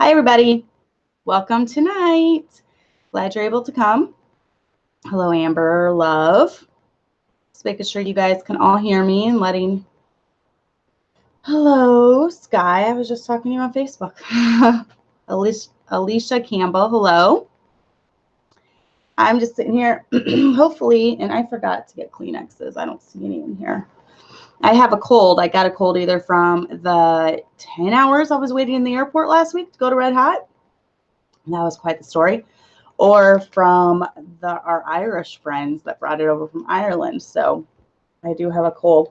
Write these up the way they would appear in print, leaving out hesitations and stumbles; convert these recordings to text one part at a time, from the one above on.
Hi, everybody. Welcome tonight. Glad you're able to come. Hello, Amber, love. Just making sure you guys can all hear me and letting. Hello, Sky. I was just talking to you on Facebook. Alicia Campbell, hello. I'm just sitting here, hopefully, and I forgot to get Kleenexes. I don't see any in here. I have a cold. I got a cold either from the 10 hours I was waiting in the airport last week to go to Red Hot. And that was quite the story. Or from our Irish friends that brought it over from Ireland. So I do have a cold.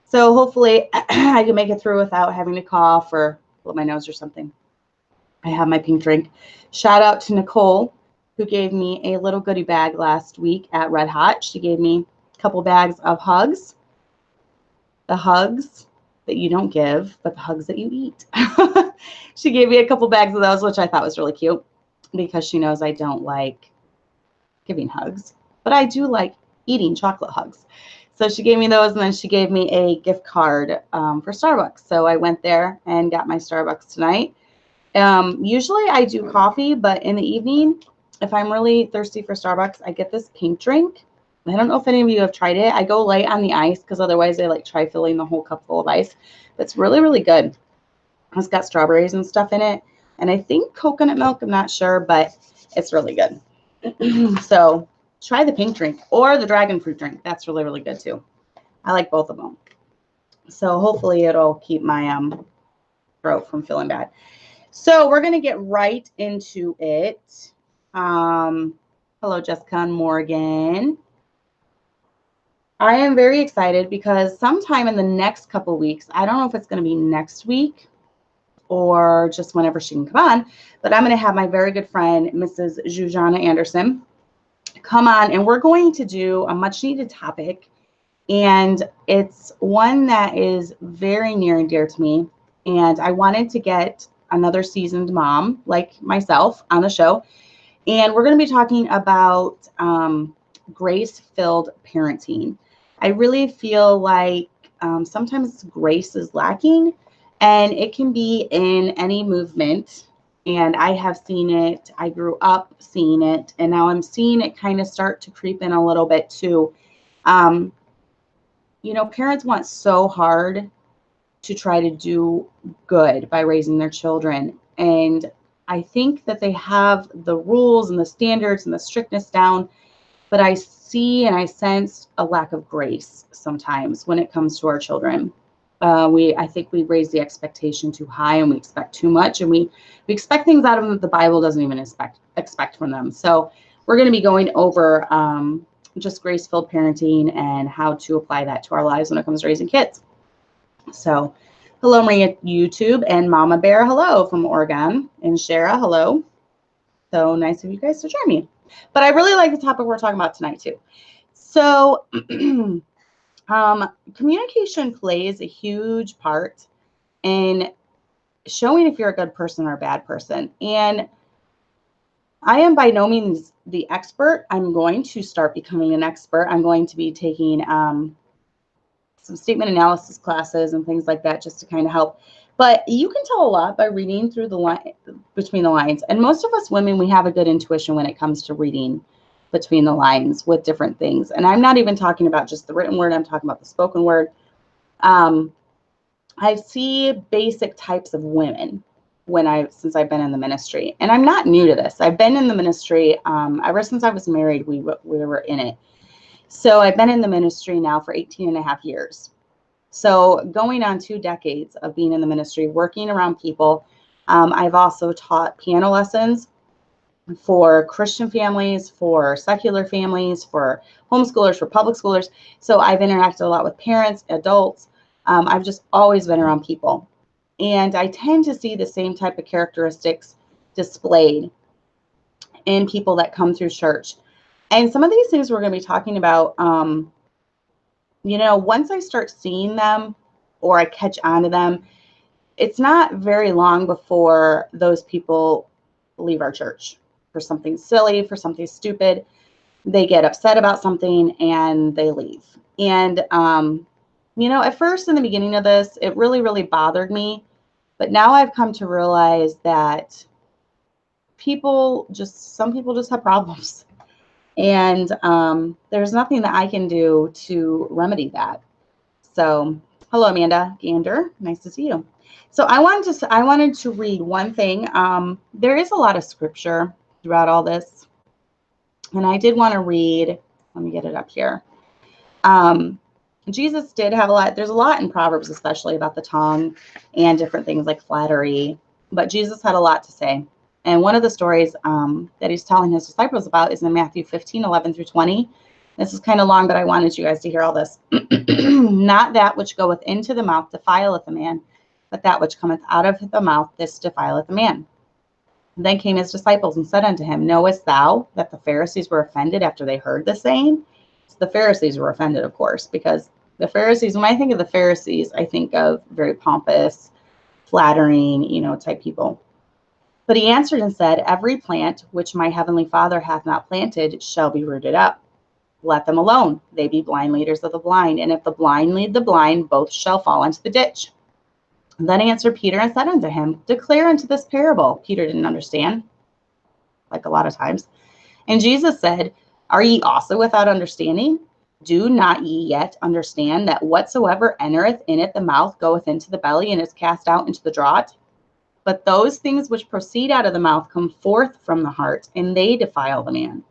So hopefully I can make it through without having to cough or blow my nose or something. I have my pink drink. Shout out to Nicole, who gave me a little goodie bag last week at Red Hot. She gave me a couple bags of hugs. The hugs that you don't give, but the hugs that you eat. She gave me a couple bags of those, which I thought was really cute because she knows I don't like giving hugs, but I do like eating chocolate hugs. So she gave me those, and then she gave me a gift card for Starbucks. So I went there and got my Starbucks tonight. Usually I do coffee, but in the evening, if I'm really thirsty for Starbucks, I get this pink drink. I don't know if any of you have tried it. I go light on the ice because otherwise I like try filling the whole cup full of ice. It's really, really good. It's got strawberries and stuff in it. And I think coconut milk, I'm not sure, but it's really good. So try the pink drink or the dragon fruit drink. That's really, really good too. I like both of them. So hopefully it'll keep my throat from feeling bad. So we're going to get right into it. Hello, Jessica and Morgan. I am very excited because sometime in the next couple of weeks, I don't know if it's going to be next week or just whenever she can come on, but I'm going to have my very good friend, Mrs. Jujana Anderson, come on, and we're going to do a much needed topic. And it's one that is very near and dear to me. And I wanted to get another seasoned mom like myself on the show. And we're going to be talking about grace-filled parenting. I really feel like sometimes grace is lacking, and it can be in any movement. And I have seen it. I grew up seeing it, and now I'm seeing it kind of start to creep in a little bit too. You know, parents want so hard to try to do good by raising their children. And I think that they have the rules and the standards and the strictness down, but I see and I sense a lack of grace sometimes when it comes to our children. I think we raise the expectation too high, and we expect too much, and we expect things out of them that the Bible doesn't even expect from them. So we're going to be going over just grace-filled parenting and how to apply that to our lives when it comes to raising kids. So hello, Maria YouTube, and Mama Bear, hello from Oregon, and Shara, hello. So nice of you guys to join me. But I really like the topic we're talking about tonight too. So communication plays a huge part in showing if you're a good person or a bad person. And I am by no means the expert. I'm going to start becoming an expert. I'm going to be taking some statement analysis classes and things like that just to kind of help. But you can tell a lot by reading through the line, between the lines. And most of us women, we have a good intuition when it comes to reading between the lines with different things. And I'm not even talking about just the written word. I'm talking about the spoken word. I see basic types of women since I've been in the ministry. And I'm not new to this. I've been in the ministry ever since I was married. We were in it. So I've been in the ministry now for 18 and a half years. So going on 2 decades of being in the ministry, working around people. I've also taught piano lessons for Christian families, for secular families, for homeschoolers, for public schoolers. So I've interacted a lot with parents, adults. I've just always been around people. And I tend to see the same type of characteristics displayed in people that come through church. And some of these things we're going to be talking about, you know, once I start seeing them or I catch on to them, it's not very long before those people leave our church for something silly, for something stupid. They get upset about something and they leave. And, you know, at first in the beginning of this, it really, really bothered me But now I've come to realize that some people just have problems. And there's nothing that I can do to remedy that. So, hello, Amanda Gander. Nice to see you. So I wanted to read one thing. There is a lot of scripture throughout all this. And I did want to read, let me get it up here. Jesus did have a lot. There's a lot in Proverbs, especially about the tongue and different things like flattery. But Jesus had a lot to say. And one of the stories that he's telling his disciples about is in Matthew 15:11-20. This is kind of long, but I wanted you guys to hear all this. Not that which goeth into the mouth defileth a man, but that which cometh out of the mouth, this defileth a man. And then came his disciples and said unto him, Knowest thou that the Pharisees were offended after they heard the saying? So the Pharisees were offended, of course, because the Pharisees, when I think of the Pharisees, I think of very pompous, flattering, type people. But he answered and said, Every plant which my heavenly Father hath not planted shall be rooted up. Let them alone. They be blind leaders of the blind. And if the blind lead the blind, both shall fall into the ditch. Then answered Peter and said unto him, Declare unto this parable. Peter didn't understand, like a lot of times. And Jesus said, Are ye also without understanding? Do not ye yet understand that whatsoever entereth in it the mouth goeth into the belly and is cast out into the draught? But those things which proceed out of the mouth come forth from the heart, and they defile the man.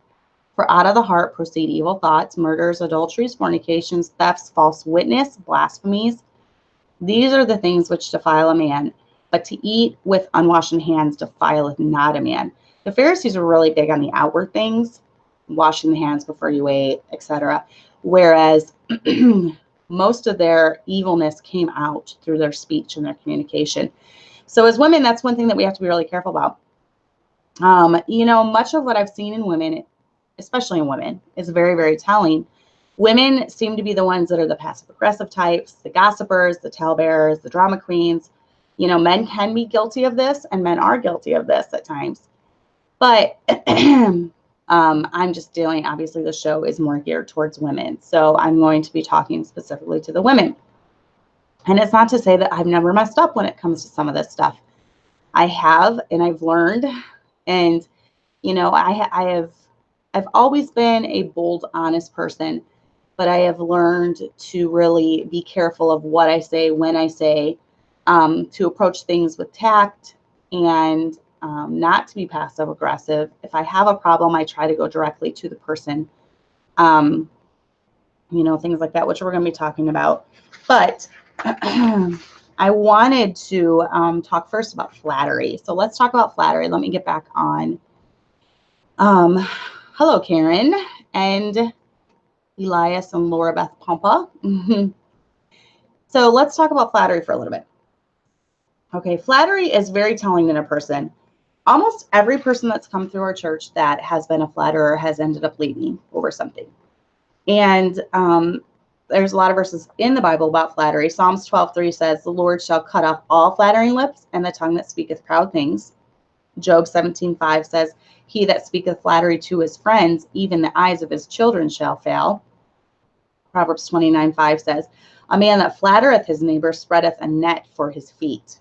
For out of the heart proceed evil thoughts, murders, adulteries, fornications, thefts, false witness, blasphemies. These are the things which defile a man. But to eat with unwashen hands defileth not a man. The Pharisees were really big on the outward things, washing the hands before you ate, etc. Whereas most of their evilness came out through their speech and their communication. So as women, that's one thing that we have to be really careful about. Much of what I've seen in women, especially in women, is very, very telling. Women seem to be the ones that are the passive-aggressive types, the gossipers, the talebearers, the drama queens. Men can be guilty of this, and men are guilty of this at times. But I'm just dealing, obviously the show is more geared towards women. So I'm going to be talking specifically to the women. And it's not to say that I've never messed up when it comes to some of this stuff. I have, and I've learned. And, I've always been a bold, honest person, but I have learned to really be careful of what I say, when I say, to approach things with tact and not to be passive aggressive. If I have a problem, I try to go directly to the person, things like that, which we're going to be talking about. But I wanted to talk first about flattery. So let's talk about flattery. Let me get back on. Hello, Karen and Elias and Laura Beth Pompa. So let's talk about flattery for a little bit. Okay, flattery is very telling in a person. Almost every person that's come through our church that has been a flatterer has ended up leaving over something. And there's a lot of verses in the Bible about flattery. Psalms 12:3 says, The Lord shall cut off all flattering lips and the tongue that speaketh proud things. Job 17:5 says, He that speaketh flattery to his friends, even the eyes of his children shall fail. Proverbs 29:5 says, A man that flattereth his neighbor spreadeth a net for his feet.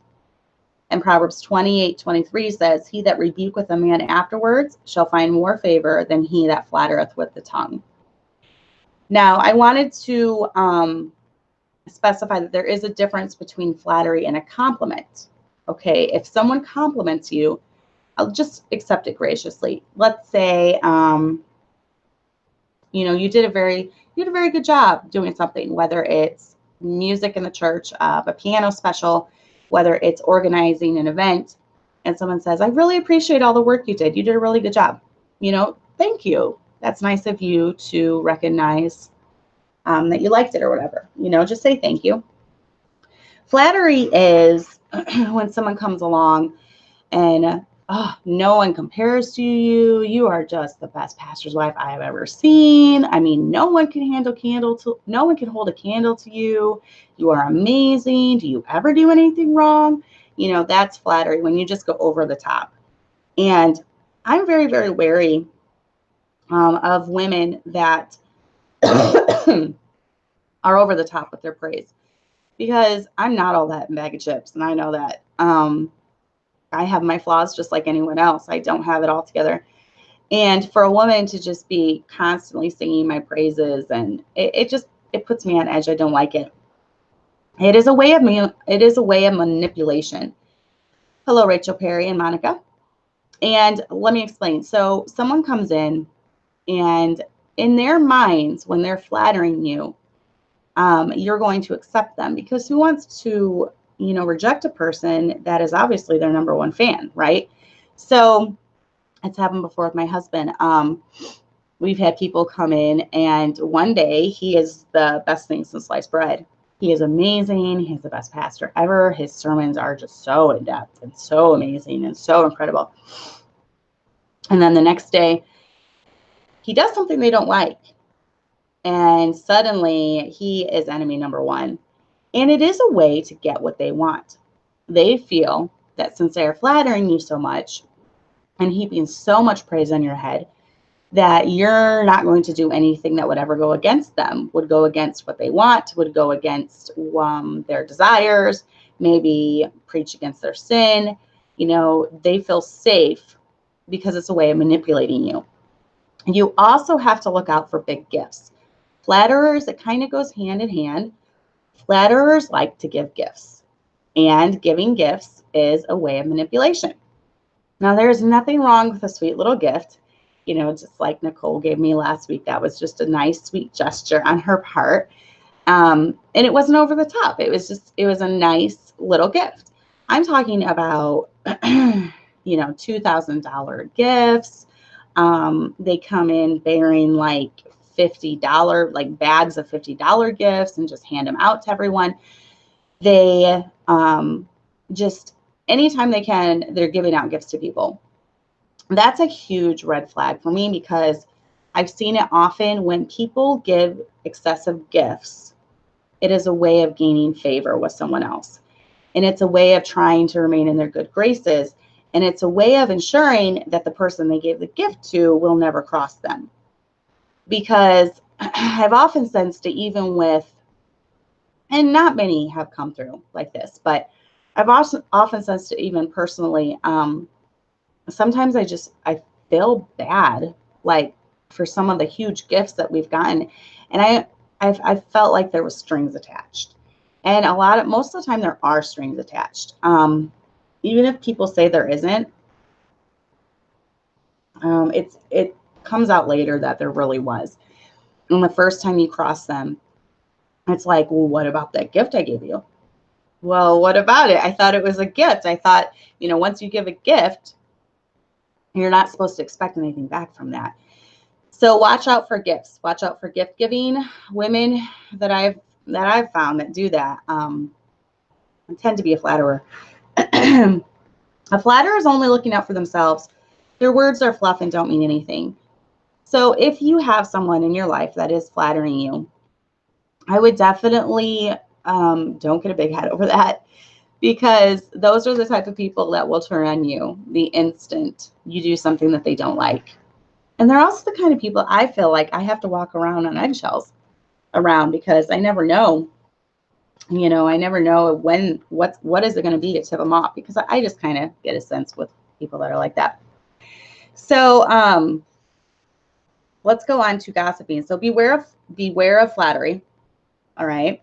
And Proverbs 28:23 says, He that rebuketh a man afterwards shall find more favor than he that flattereth with the tongue. Now, I wanted to specify that there is a difference between flattery and a compliment. Okay, if someone compliments you, I'll just accept it graciously. Let's say, you did a very good job doing something, whether it's music in the church, a piano special, whether it's organizing an event, and someone says, I really appreciate all the work you did. You did a really good job. Thank you. That's nice of you to recognize that you liked it or whatever. Just say thank you. Flattery is when someone comes along and no one compares to you. You are just the best pastor's wife I have ever seen. I mean, no one can hold a candle to you. You are amazing. Do you ever do anything wrong? That's flattery, when you just go over the top. And I'm very, very wary of women that are over the top with their praise, because I'm not all that in bag of chips, and I know that I have my flaws just like anyone else. I don't have it all together. And for a woman to just be constantly singing my praises, and it puts me on edge. I don't like it. It is a way of manipulation. Hello, Rachel Perry and Monica. And let me explain. So someone comes in, and in their minds, when they're flattering you, you're going to accept them, because who wants to, reject a person that is obviously their number one fan, right? So it's happened before with my husband. We've had people come in, and one day he is the best thing since sliced bread. He is amazing. He's the best pastor ever. His sermons are just so in depth and so amazing and so incredible. And then the next day, he does something they don't like. And suddenly he is enemy number one. And it is a way to get what they want. They feel that since they are flattering you so much and heaping so much praise on your head, that you're not going to do anything that would ever go against them, would go against what they want, would go against their desires, maybe preach against their sin. They feel safe because it's a way of manipulating you. You also have to look out for big gifts. Flatterers, it kind of goes hand in hand. Flatterers like to give gifts, and giving gifts is a way of manipulation. Now, there's nothing wrong with a sweet little gift. Just like Nicole gave me last week. That was just a nice, sweet gesture on her part. And it wasn't over the top. It was a nice little gift. I'm talking about, $2,000 gifts. They come in bearing like $50, like bags of $50 gifts, and just hand them out to everyone. They just, anytime they can, they're giving out gifts to people. That's a huge red flag for me, because I've seen it often when people give excessive gifts. It is a way of gaining favor with someone else. And it's a way of trying to remain in their good graces. And it's a way of ensuring that the person they gave the gift to will never cross them. Because I've often sensed it, even with, and not many have come through like this, but I've also often sensed it even personally. Sometimes I feel bad, like, for some of the huge gifts that we've gotten. And I felt like there was strings attached. And most of the time there are strings attached. Even if people say there isn't, it comes out later that there really was. And the first time you cross them, it's like, well, what about that gift I gave you? Well, what about it? I thought it was a gift. I thought, once you give a gift, you're not supposed to expect anything back from that. So watch out for gifts. Watch out for gift giving. Women that I've found that do that tend to be a flatterer. A flatterer is only looking out for themselves. Their words are fluff and don't mean anything. So if you have someone in your life that is flattering you, I would definitely don't get a big head over that. Because those are the type of people that will turn on you the instant you do something that they don't like. And they're also the kind of people I feel like I have to walk around on eggshells around, because I never know, I never know what is it going to be to tip them off, because I just kind of get a sense with people that are like that. So let's go on to gossiping. So beware of flattery. All right.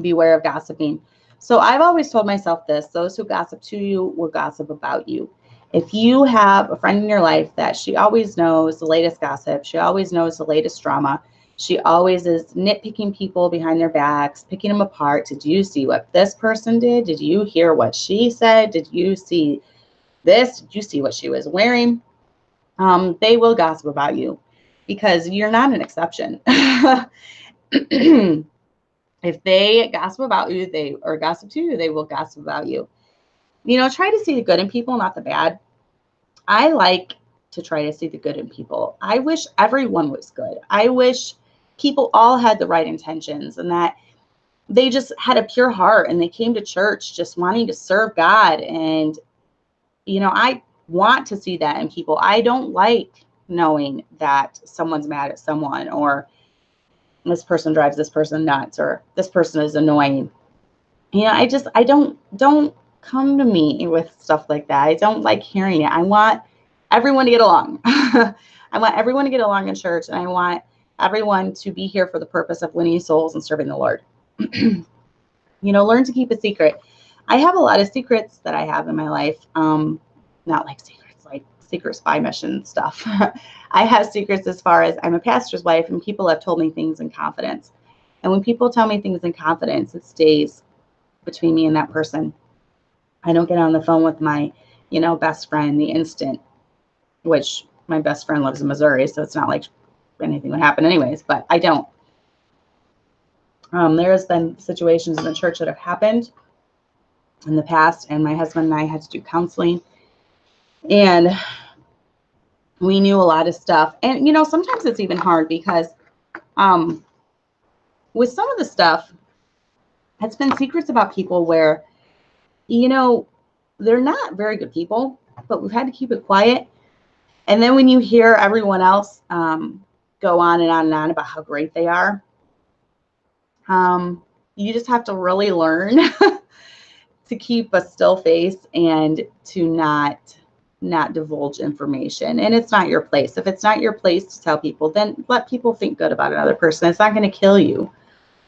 Beware of gossiping. So I've always told myself this: those who gossip to you will gossip about you. If you have a friend in your life that she always knows the latest gossip, she always knows the latest drama, she always is nitpicking people behind their backs, picking them apart. Did you see what this person did? Did you hear what she said? Did you see this? Did you see what she was wearing? They will gossip about you, because you're not an exception. If they gossip about you, or gossip to you, they will gossip about you. Try to see the good in people, not the bad. I like to try to see the good in people. I wish everyone was good. I wish people all had the right intentions, and that they just had a pure heart, and they came to church just wanting to serve God. And, I want to see that in people. I don't like knowing that someone's mad at someone, or this person drives this person nuts, or this person is annoying. I don't come to me with stuff like that. I don't like hearing it. I want everyone to get along. I want everyone to get along in church, and I want everyone to be here for the purpose of winning souls and serving the Lord. Learn to keep a secret. I have a lot of secrets that I have in my life. Not like secrets, like secret spy mission stuff. I have secrets as far as I'm a pastor's wife, and people have told me things in confidence. And when people tell me things in confidence, it stays between me and that person. I don't get on the phone with my, best friend the instant, which my best friend lives in Missouri, so it's not like anything would happen anyways, but I don't. There has been situations in the church that have happened in the past, and my husband and I had to do counseling, and we knew a lot of stuff. And, sometimes it's even hard because with some of the stuff, it's been secrets about people where, they're not very good people, but we've had to keep it quiet. And then when you hear everyone else go on and on and on about how great they are, you just have to really learn to keep a still face and to not divulge information. And it's not your place. If it's not your place to tell people, then let people think good about another person. It's not going to kill you.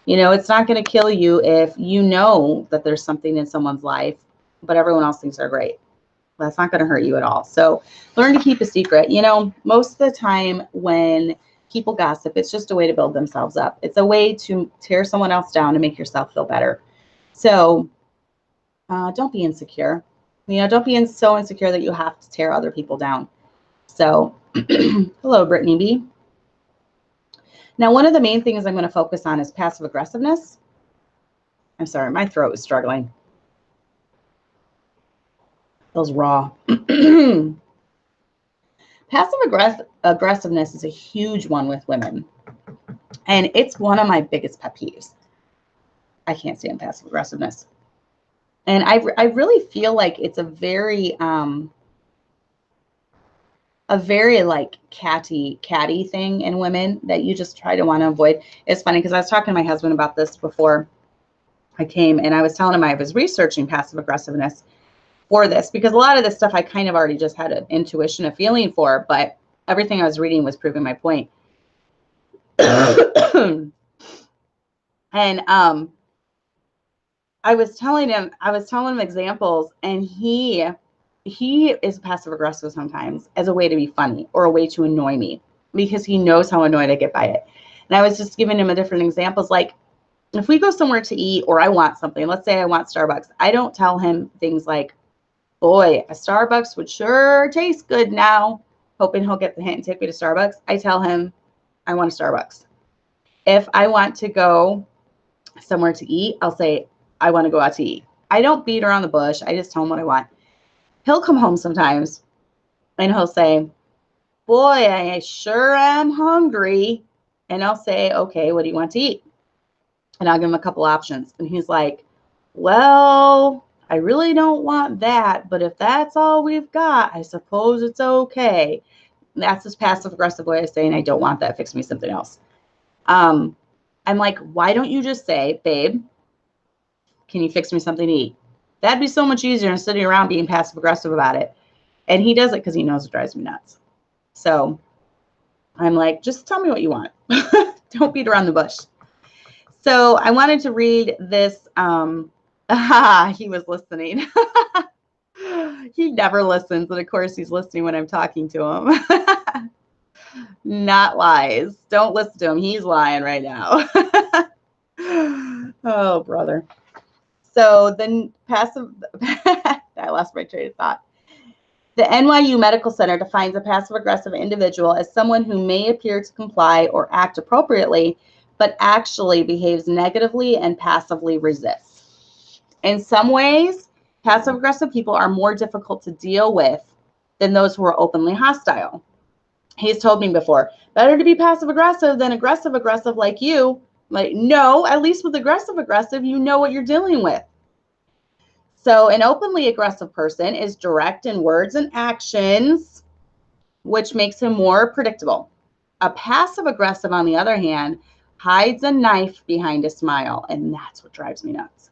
It's not going to kill you if you know that there's something in someone's life, but everyone else thinks they're great. That's not going to hurt you at all. So learn to keep a secret. Most of the time when people gossip, it's just a way to build themselves up. It's a way to tear someone else down and make yourself feel better. So don't be insecure. Don't be so insecure that you have to tear other people down. So hello, Brittany B. Now, one of the main things I'm going to focus on is passive aggressiveness. I'm sorry, my throat is struggling. Feels raw. Passive aggressiveness is a huge one with women. And it's one of my biggest pet peeves. I can't stand passive aggressiveness. And I really feel like it's a very like catty thing in women that you just try to want to avoid. It's funny because I was talking to my husband about this before I came, and I was telling him I was researching passive aggressiveness for this because a lot of this stuff I kind of already just had an intuition, a feeling for, but everything I was reading was proving my point. And I was telling him examples, and he is passive aggressive sometimes as a way to be funny or a way to annoy me because he knows how annoyed I get by it. And I was just giving him a different examples. Like if we go somewhere to eat or I want something, let's say I want Starbucks. I don't tell him things like, boy, a Starbucks would sure taste good now, hoping he'll get the hint and take me to Starbucks. I tell him I want a Starbucks. If I want to go somewhere to eat, I'll say, I want to go out to eat. I don't beat around the bush. I just tell him what I want. He'll come home sometimes and he'll say, boy, I sure am hungry. And I'll say, okay, what do you want to eat? And I'll give him a couple options. And he's like, well, I really don't want that. But if that's all we've got, I suppose it's okay. And that's his passive aggressive way of saying, I don't want that. Fix me something else. I'm like, why don't you just say, babe, can you fix me something to eat? That'd be so much easier than sitting around being passive aggressive about it. And he does it because he knows it drives me nuts. So I'm like, just tell me what you want. Don't beat around the bush. So I wanted to read this. He was listening. He never listens. And of course he's listening when I'm talking to him. Not lies. Don't listen to him. He's lying right now. Oh, brother. So then passive, I lost my train of thought. The NYU Medical Center defines a passive-aggressive individual as someone who may appear to comply or act appropriately, but actually behaves negatively and passively resists. In some ways, passive-aggressive people are more difficult to deal with than those who are openly hostile. He's told me before, better to be passive-aggressive than aggressive-aggressive like you. Like, no, at least with aggressive-aggressive, you know what you're dealing with. So an openly aggressive person is direct in words and actions, which makes him more predictable. A passive-aggressive, on the other hand, hides a knife behind a smile, and that's what drives me nuts.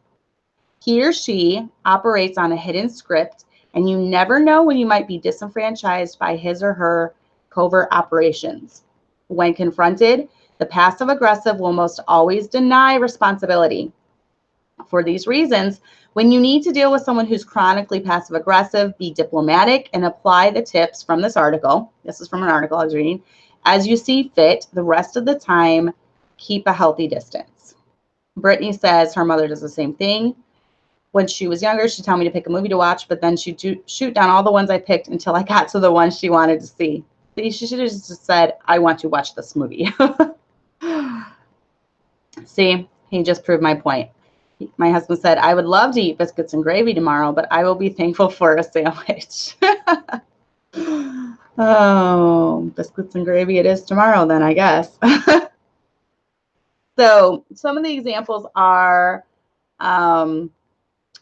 He or she operates on a hidden script, and you never know when you might be disenfranchised by his or her covert operations. When confronted, the passive-aggressive will most always deny responsibility. For these reasons, when you need to deal with someone who's chronically passive-aggressive, be diplomatic and apply the tips from this article. This is from an article I was reading. As you see fit, the rest of the time, keep a healthy distance. Brittany says her mother does the same thing. When she was younger, she'd tell me to pick a movie to watch, but then she'd shoot down all the ones I picked until I got to the one she wanted to see. She should have just said, I want to watch this movie. See, he just proved my point. My husband said, I would love to eat biscuits and gravy tomorrow, but I will be thankful for a sandwich. Oh, biscuits and gravy it is tomorrow then, I guess. So some of the examples are,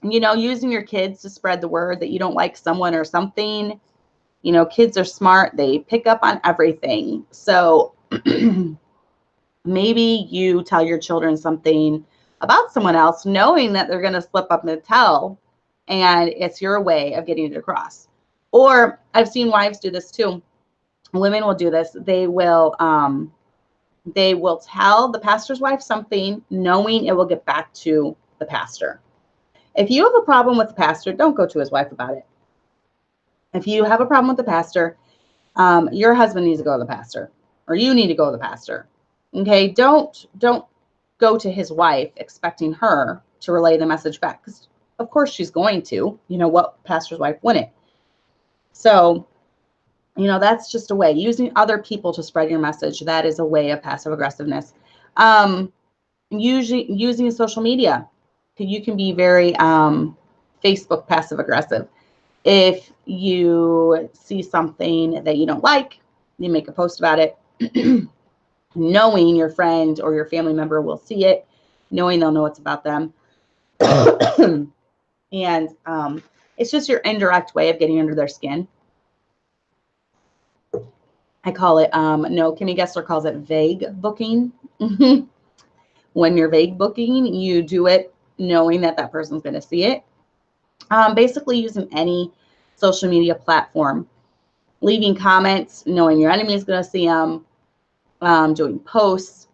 using your kids to spread the word that you don't like someone or something. Kids are smart. They pick up on everything. So maybe you tell your children something about someone else, knowing that they're going to slip up and tell, and it's your way of getting it across. Or I've seen wives do this too. Women will do this. They will tell the pastor's wife something, knowing it will get back to the pastor. If you have a problem with the pastor, don't go to his wife about it. If you have a problem with the pastor, your husband needs to go to the pastor, or you need to go to the pastor. Okay, don't go to his wife expecting her to relay the message back, because of course she's going to. What pastor's wife wouldn't? So, that's just a way. Using other people to spread your message, that is a way of passive aggressiveness. Using social media. You can be very Facebook passive aggressive. If you see something that you don't like, you make a post about it, knowing your friend or your family member will see it, knowing they'll know it's about them. And it's just your indirect way of getting under their skin. I call it, Kimmy Gessler calls it vague booking. When you're vague booking, you do it knowing that that person's going to see it. Basically using any social media platform, leaving comments, knowing your enemy is going to see them, doing posts,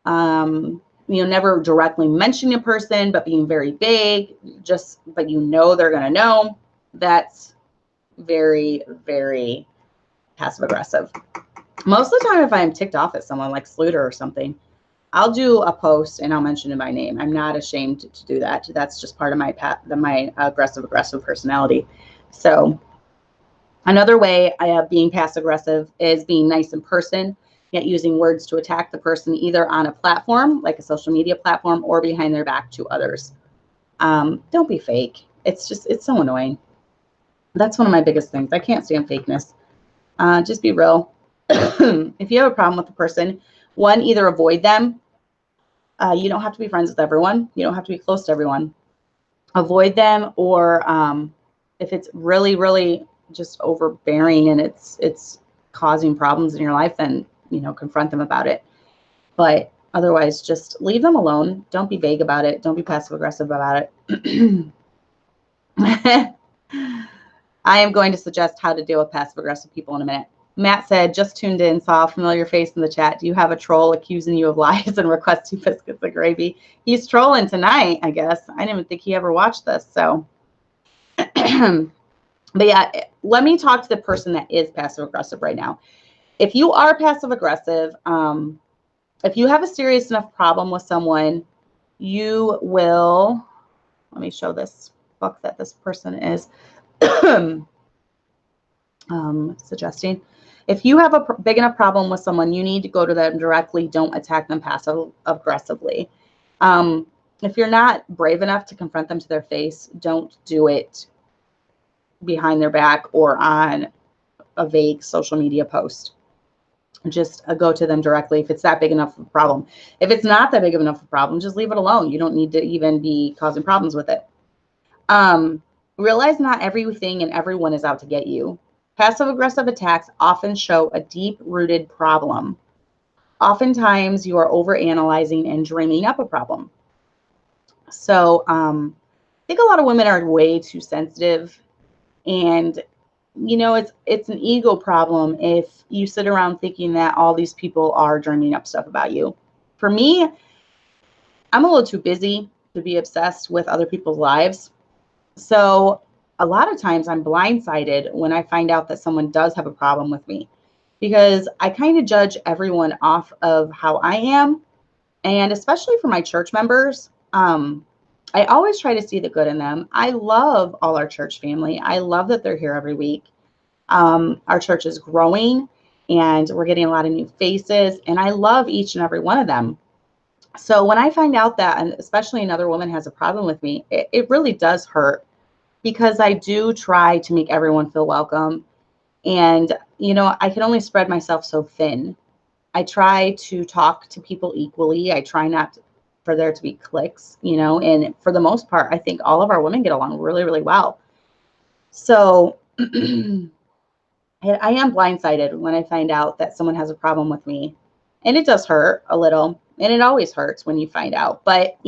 never directly mentioning a person, but being very vague, but they're going to know. That's very, very passive aggressive. Most of the time, if I'm ticked off at someone like Sluter or something, I'll do a post and I'll mention in my name. I'm not ashamed to do that. That's just part of my aggressive personality. So another way of being passive aggressive is being nice in person, yet using words to attack the person either on a platform, like a social media platform, or behind their back to others. Don't be fake. It's so annoying. That's one of my biggest things. I can't stand fakeness. Just be real. If you have a problem with a person, one, either avoid them. You don't have to be friends with everyone. You don't have to be close to everyone. Avoid them, or if it's really, really just overbearing and it's causing problems in your life, then confront them about it. But otherwise, just leave them alone. Don't be vague about it. Don't be passive aggressive about it. I am going to suggest how to deal with passive aggressive people in a minute. Matt said, just tuned in, saw a familiar face in the chat. Do you have a troll accusing you of lies and requesting biscuits and gravy? He's trolling tonight, I guess. I didn't even think he ever watched this. So, but yeah, let me talk to the person that is passive aggressive right now. If you are passive aggressive, if you have a serious enough problem with someone, you will, let me show this book that this person is suggesting. If you have a big enough problem with someone, you need to go to them directly. Don't attack them passive aggressively. If you're not brave enough to confront them to their face, don't do it behind their back or on a vague social media post. Just go to them directly if it's that big enough of a problem. If it's not that big of enough of a problem, just leave it alone. You don't need to even be causing problems with it. Realize not everything and everyone is out to get you. Passive-aggressive attacks often show a deep-rooted problem. Oftentimes, you are overanalyzing and dreaming up a problem. So think a lot of women are way too sensitive, and it's an ego problem if you sit around thinking that all these people are dreaming up stuff about you. For me, I'm a little too busy to be obsessed with other people's lives. So a lot of times I'm blindsided when I find out that someone does have a problem with me, because I kind of judge everyone off of how I am. And especially for my church members, I always try to see the good in them. I love all our church family. I love that they're here every week. Our church is growing and we're getting a lot of new faces, and I love each and every one of them. So when I find out that, and especially another woman has a problem with me, it really does hurt, because I do try to make everyone feel welcome. And, I can only spread myself so thin. I try to talk to people equally. I try not for there to be cliques, and for the most part, I think all of our women get along really, really well. So I am blindsided when I find out that someone has a problem with me. And it does hurt a little. And it always hurts when you find out. But,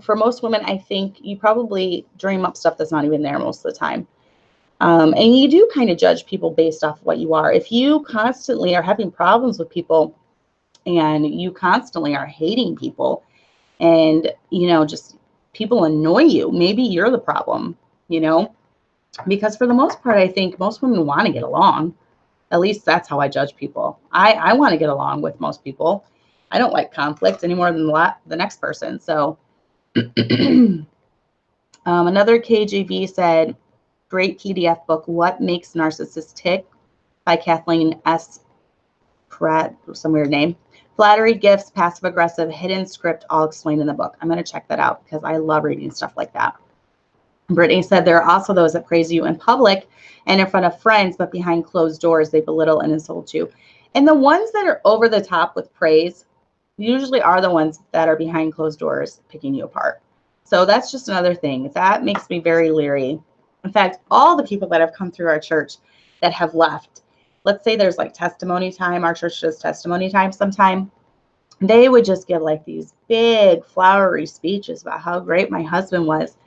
for most women, I think you probably dream up stuff that's not even there most of the time. And you do kind of judge people based off what you are. If you constantly are having problems with people and you constantly are hating people and, just people annoy you, maybe you're the problem, because for the most part, I think most women want to get along. At least that's how I judge people. I want to get along with most people. I don't like conflict any more than the next person. So another KJV said, great PDF book, What Makes Narcissists Tick by Kathleen S. Pratt, some weird name. Flattery, gifts, passive aggressive, hidden script, all explained in the book. I'm going to check that out because I love reading stuff like that. Brittany said, there are also those that praise you in public and in front of friends, but behind closed doors, they belittle and insult you. And the ones that are over the top with praise usually are the ones that are behind closed doors picking you apart. So that's just another thing. That makes me very leery. In fact, all the people that have come through our church that have left, let's say there's like testimony time, our church does testimony time sometime, they would just give like these big flowery speeches about how great my husband was.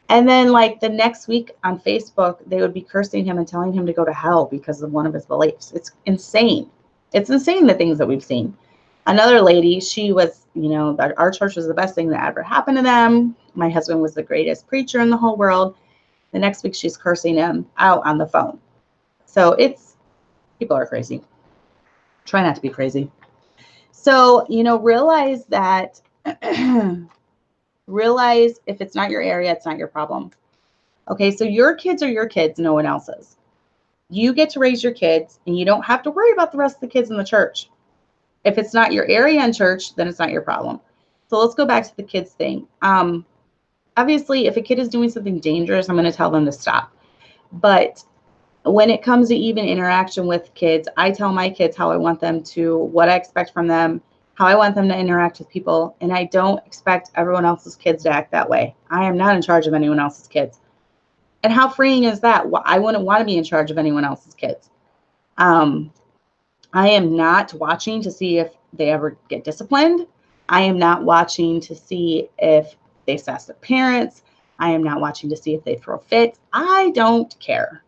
And then like the next week on Facebook, they would be cursing him and telling him to go to hell because of one of his beliefs. It's insane. It's insane, the things that we've seen. Another lady, she was, our church was the best thing that ever happened to them. My husband was the greatest preacher in the whole world. The next week she's cursing him out on the phone. So people are crazy. Try not to be crazy. So, realize that, realize if it's not your area, it's not your problem. Okay, so your kids are your kids, no one else's. You get to raise your kids, and you don't have to worry about the rest of the kids in the church. If it's not your area in church, then it's not your problem. So let's go back to the kids thing. Obviously, if a kid is doing something dangerous, I'm going to tell them to stop. But when it comes to even interaction with kids, I tell my kids how I want them to, what I expect from them, how I want them to interact with people. And I don't expect everyone else's kids to act that way. I am not in charge of anyone else's kids. And how freeing is that? I wouldn't want to be in charge of anyone else's kids. I am not watching to see if they ever get disciplined. I am not watching to see if they sass their parents. I am not watching to see if they throw fits. I don't care.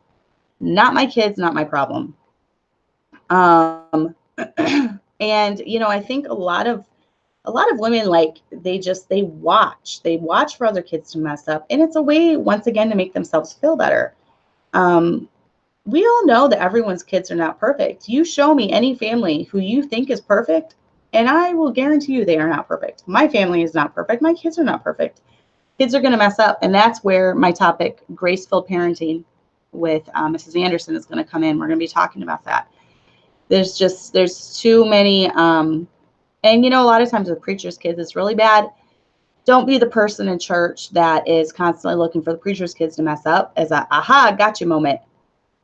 Not my kids, not my problem. And, I think a lot of women, like, they watch for other kids to mess up. And it's a way, once again, to make themselves feel better. We all know that everyone's kids are not perfect. You show me any family who you think is perfect, and I will guarantee you they are not perfect. My family is not perfect. My kids are not perfect. Kids are going to mess up. And that's where my topic, graceful parenting with Mrs. Anderson, is going to come in. We're going to be talking about that. There's too many. And, a lot of times with preachers' kids, it's really bad. Don't be the person in church that is constantly looking for the preacher's kids to mess up as a aha, gotcha moment.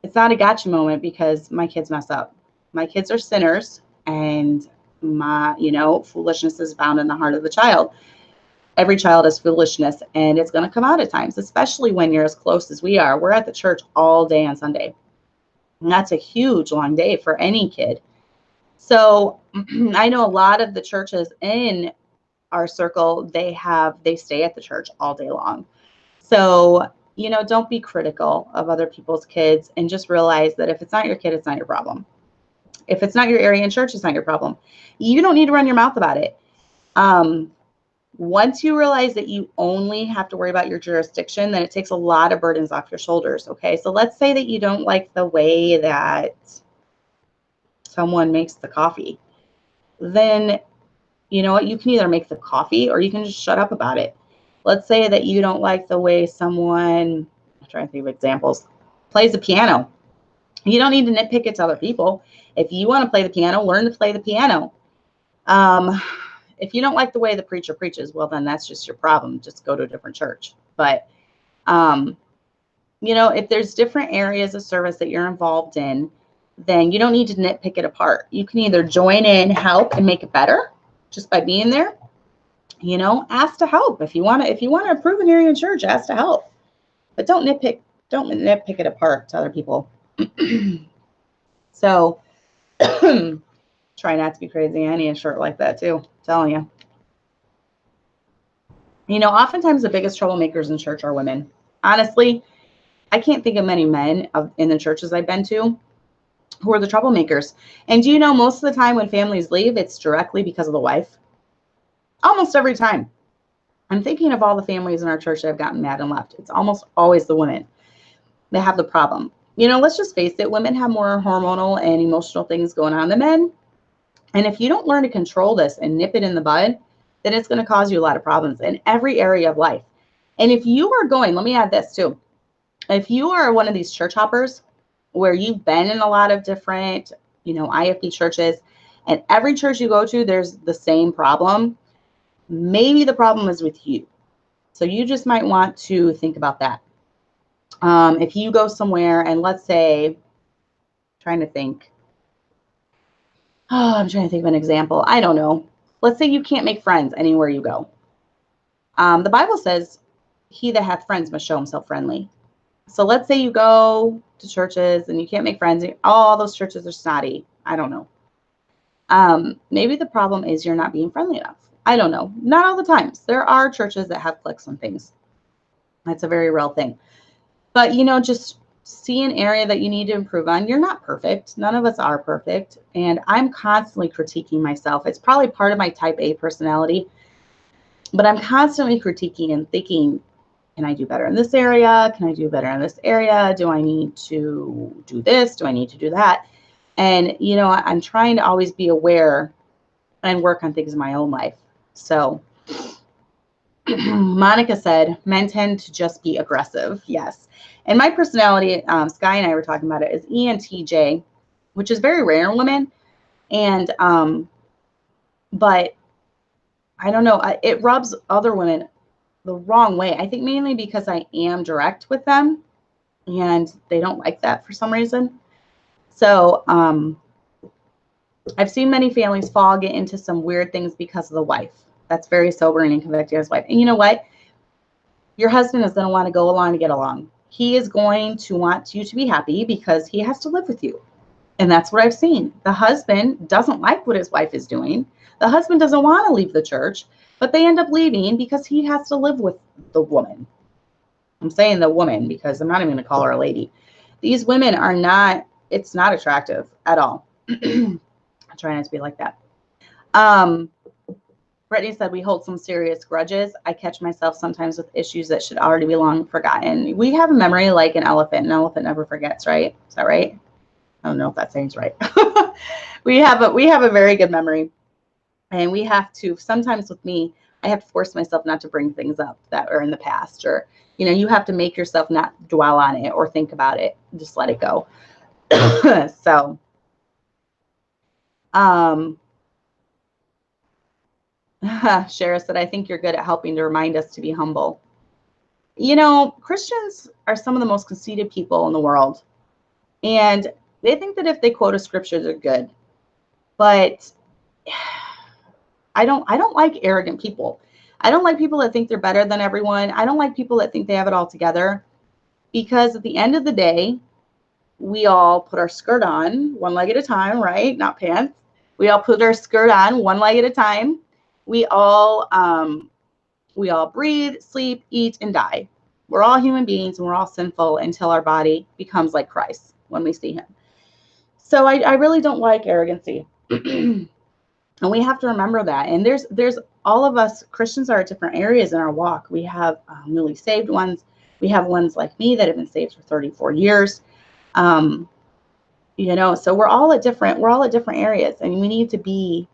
It's not a gotcha moment because my kids mess up. My kids are sinners, and my, foolishness is found in the heart of the child. Every child has foolishness, and it's going to come out at times, especially when you're as close as we are. We're at the church all day on Sunday. And that's a huge long day for any kid. So I know a lot of the churches in our circle, they stay at the church all day long. So, don't be critical of other people's kids, and just realize that if it's not your kid, it's not your problem. If it's not your area in church, it's not your problem. You don't need to run your mouth about it. Once you realize that you only have to worry about your jurisdiction, then it takes a lot of burdens off your shoulders. Okay. So let's say that you don't like the way that someone makes the coffee. Then you know what? You can either make the coffee or you can just shut up about it. Let's say that you don't like the way someone, I'm trying to think of examples, plays the piano. You don't need to nitpick it to other people. If you want to play the piano, learn to play the piano. If you don't like the way the preacher preaches, well, then that's just your problem. Just go to a different church. But, if there's different areas of service that you're involved in, then you don't need to nitpick it apart. You can either join in, help, and make it better just by being there. Ask to help. If you want to improve an area in church, ask to help. But don't nitpick it apart to other people. So try not to be crazy. I need a shirt like that too. I'm telling you. Oftentimes the biggest troublemakers in church are women. Honestly, I can't think of many men in the churches I've been to who are the troublemakers. And most of the time when families leave, it's directly because of the wife. Almost every time. I'm thinking of all the families in our church that have gotten mad and left. It's almost always the women that have the problem. Let's just face it, women have more hormonal and emotional things going on than men. And if you don't learn to control this and nip it in the bud, then it's going to cause you a lot of problems in every area of life. And if you are going, let me add this too. If you are one of these church hoppers where you've been in a lot of different, IFB churches, and every church you go to, there's the same problem, maybe the problem is with you. So you just might want to think about that. If you go somewhere and let's say, I'm trying to think of an example. I don't know. Let's say you can't make friends anywhere you go. The Bible says, he that hath friends must show himself friendly. So let's say you go to churches and you can't make friends. All those churches are snotty. I don't know. Maybe the problem is you're not being friendly enough. I don't know. Not all the times. There are churches that have cliques on things. That's a very real thing. But, just see an area that you need to improve on. You're not perfect. None of us are perfect. And I'm constantly critiquing myself. It's probably part of my type A personality. But I'm constantly critiquing and thinking, can I do better in this area? Can I do better in this area? Do I need to do this? Do I need to do that? And, I'm trying to always be aware and work on things in my own life. So Monica said, men tend to just be aggressive. Yes. And my personality, Sky and I were talking about it, is ENTJ, which is very rare in women. And, but I don't know, it rubs other women the wrong way. I think mainly because I am direct with them and they don't like that for some reason. So, I've seen many families get into some weird things because of the wife. That's very sobering and convicting as wife. And you know what? Your husband is going to want to go along to get along. He is going to want you to be happy because he has to live with you. And that's what I've seen. The husband doesn't like what his wife is doing. The husband doesn't want to leave the church, but they end up leaving because he has to live with the woman. I'm saying the woman because I'm not even going to call her a lady. These women are not, it's not attractive at all. I'm trying not to be like that. Brittany said, we hold some serious grudges. I catch myself sometimes with issues that should already be long forgotten. We have a memory like an elephant. An elephant never forgets, right? Is that right? I don't know if that sounds right. We have a very good memory. And we have to, sometimes with me, I have to force myself not to bring things up that are in the past, or, you have to make yourself not dwell on it or think about it. Just let it go. So, Shara said, I think you're good at helping to remind us to be humble. Christians are some of the most conceited people in the world. And they think that if they quote a scripture, they're good. But I don't like arrogant people. I don't like people that think they're better than everyone. I don't like people that think they have it all together. Because at the end of the day, we all put our skirt on one leg at a time, right? Not pants. We all put our skirt on one leg at a time. We all breathe, sleep, eat, and die. We're all human beings and we're all sinful until our body becomes like Christ when we see him. So I really don't like arrogancy. And we have to remember that. And there's all of us Christians are at different areas in our walk. We have newly saved ones. We have ones like me that have been saved for 34 years. You know, so we're all at different areas, and we need to be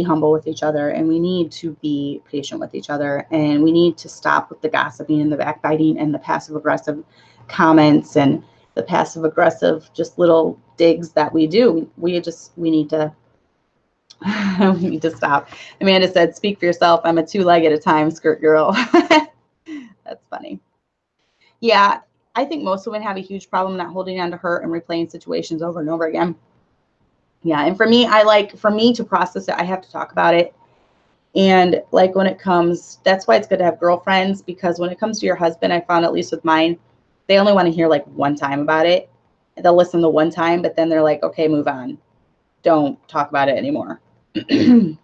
humble with each other, and we need to be patient with each other, and we need to stop with the gossiping and the backbiting and the passive aggressive comments and the passive aggressive just little digs that we do. We need to we need to stop. Amanda said, "Speak for yourself. I'm a 2 leg at a time skirt girl." That's funny. Yeah, I think most women have a huge problem not holding on to hurt and replaying situations over and over again. Yeah, and for me, for me to process it, I have to talk about it. And like when it comes, that's why it's good to have girlfriends, because when it comes to your husband, I found, at least with mine, they only want to hear like one time about it. They'll listen the one time, but then they're like, okay, move on. Don't talk about it anymore. And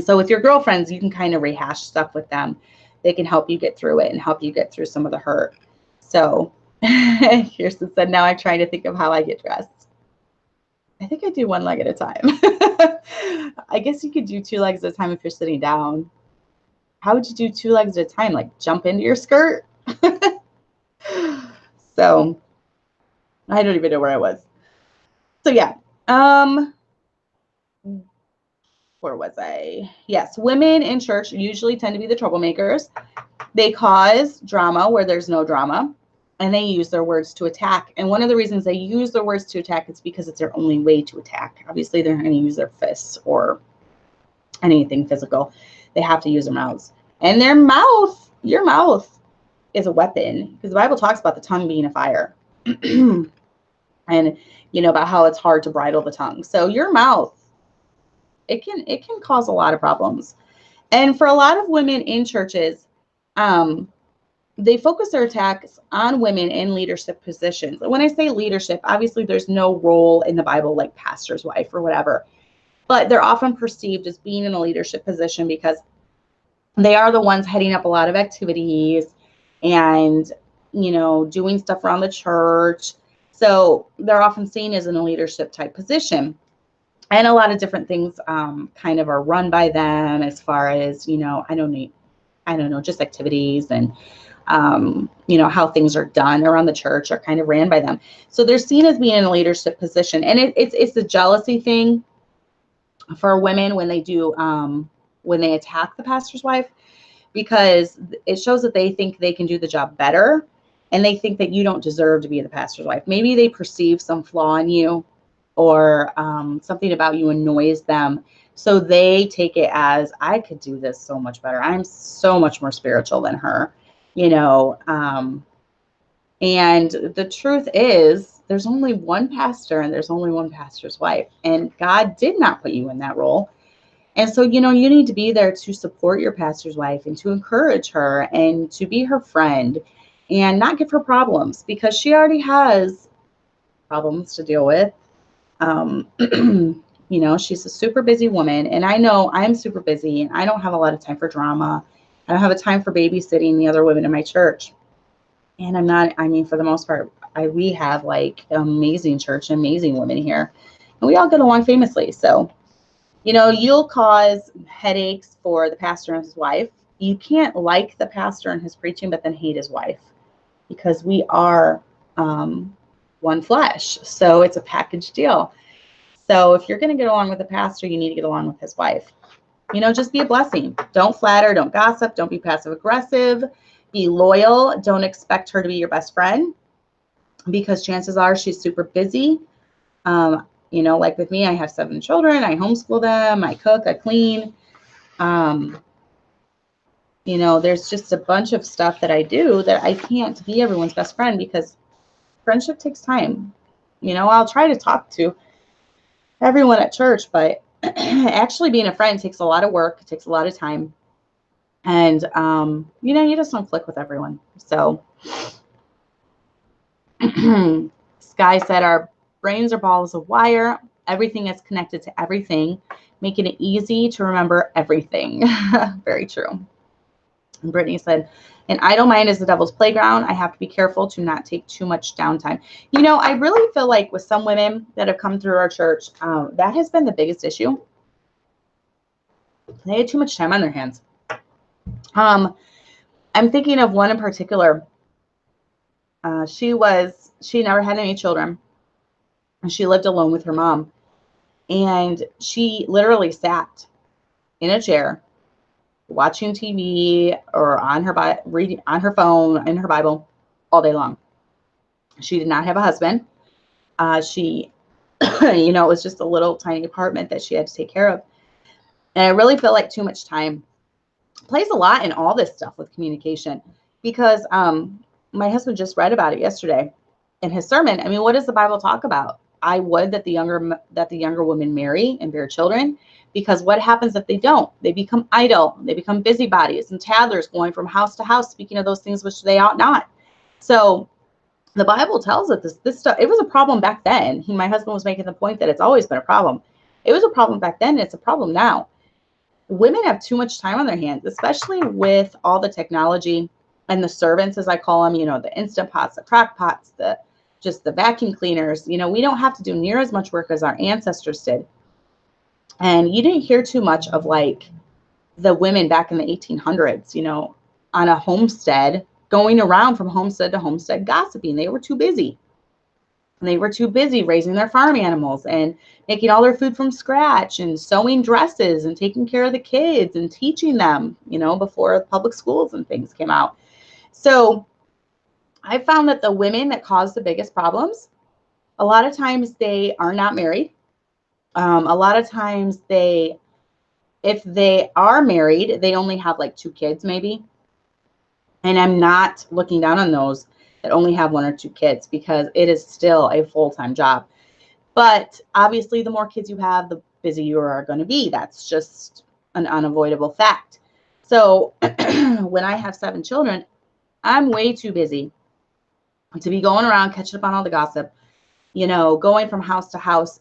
so with your girlfriends, you can kind of rehash stuff with them. They can help you get through it and help you get through some of the hurt. So Kirsten said, now I'm trying to think of how I get dressed. I think I do 1 leg at a time. I guess you could do 2 legs at a time if you're sitting down. How would you do 2 legs at a time? Like jump into your skirt? So I don't even know where I was. So yeah. Where was I? Yes, women in church usually tend to be the troublemakers. They cause drama where there's no drama, and they use their words to attack. And one of the reasons they use their words to attack is because it's their only way to attack. Obviously, they're not going to use their fists or anything physical. They have to use their mouths. And their mouth, your mouth is a weapon, because the Bible talks about the tongue being a fire. And, you know, about how it's hard to bridle the tongue. So your mouth, it can cause a lot of problems. And for a lot of women in churches, they focus their attacks on women in leadership positions. When I say leadership, obviously there's no role in the Bible like pastor's wife or whatever, but they're often perceived as being in a leadership position because they are the ones heading up a lot of activities and, you know, doing stuff around the church. So they're often seen as in a leadership type position. And a lot of different things kind of are run by them, as far as, you know, I don't know, just activities and, you know, how things are done around the church are kind of ran by them. So they're seen as being in a leadership position. And it's a jealousy thing for women when they do, when they attack the pastor's wife, because it shows that they think they can do the job better. And they think that you don't deserve to be the pastor's wife. Maybe they perceive some flaw in you, or something about you annoys them. So they take it as, I could do this so much better. I'm so much more spiritual than her, you know. And the truth is, there's only one pastor and there's only one pastor's wife. And God did not put you in that role. And so, you know, you need to be there to support your pastor's wife and to encourage her and to be her friend and not give her problems, because she already has problems to deal with. You know, she's a super busy woman, and I know I'm super busy and I don't have a lot of time for drama. I don't have a time for babysitting the other women in my church. And I mean, for the most part, we have like amazing church, amazing women here, and we all get along famously. So, you know, you'll cause headaches for the pastor and his wife. You can't like the pastor and his preaching, but then hate his wife, because we are, one flesh. So it's a package deal. So if you're going to get along with the pastor, you need to get along with his wife. You know, just be a blessing. Don't flatter, don't gossip, don't be passive aggressive, be loyal. Don't expect her to be your best friend, because chances are she's super busy. You know, like with me, I have 7 children. I homeschool them. I cook, I clean. You know, there's just a bunch of stuff that I do that I can't be everyone's best friend, because friendship takes time. You know, I'll try to talk to everyone at church, but actually being a friend takes a lot of work. It takes a lot of time. And, you know, you just don't click with everyone. So Sky said, our brains are balls of wire. Everything is connected to everything, making it easy to remember everything. Very true. And Brittany said, an idle mind is the devil's playground. I have to be careful to not take too much downtime. You know, I really feel like with some women that have come through our church, that has been the biggest issue. They had too much time on their hands. I'm thinking of one in particular. She never had any children, and she lived alone with her mom. And she literally sat in a chair watching TV or on her reading on her phone in her Bible all day long. She did not have a husband. She, you know, it was just a little tiny apartment that she had to take care of. And I really feel like too much time plays a lot in all this stuff with communication, because my husband just read about it yesterday in his sermon. I mean, what does the Bible talk about? I would that the younger women marry and bear children, because what happens if they don't? They become idle. They become busybodies and tattlers, going from house to house, speaking of those things which they ought not. So the Bible tells us this stuff. It was a problem back then. My husband was making the point that it's always been a problem. It was a problem back then. And it's a problem now. Women have too much time on their hands, especially with all the technology and the servants, as I call them, you know, the Instant Pots, the crock pots, just the vacuum cleaners. You know, we don't have to do near as much work as our ancestors did. And you didn't hear too much of like the women back in the 1800s, you know, on a homestead, going around from homestead to homestead gossiping. They were too busy. They were too busy raising their farm animals and making all their food from scratch and sewing dresses and taking care of the kids and teaching them, you know, before public schools and things came out. So I found that the women that cause the biggest problems, a lot of times they are not married. A lot of times if they are married, they only have like 2 kids maybe. And I'm not looking down on those that only have 1 or 2 kids, because it is still a full-time job. But obviously the more kids you have, the busier you are going to be. That's just an unavoidable fact. So when I have 7 children, I'm way too busy to be going around catching up on all the gossip, you know, going from house to house,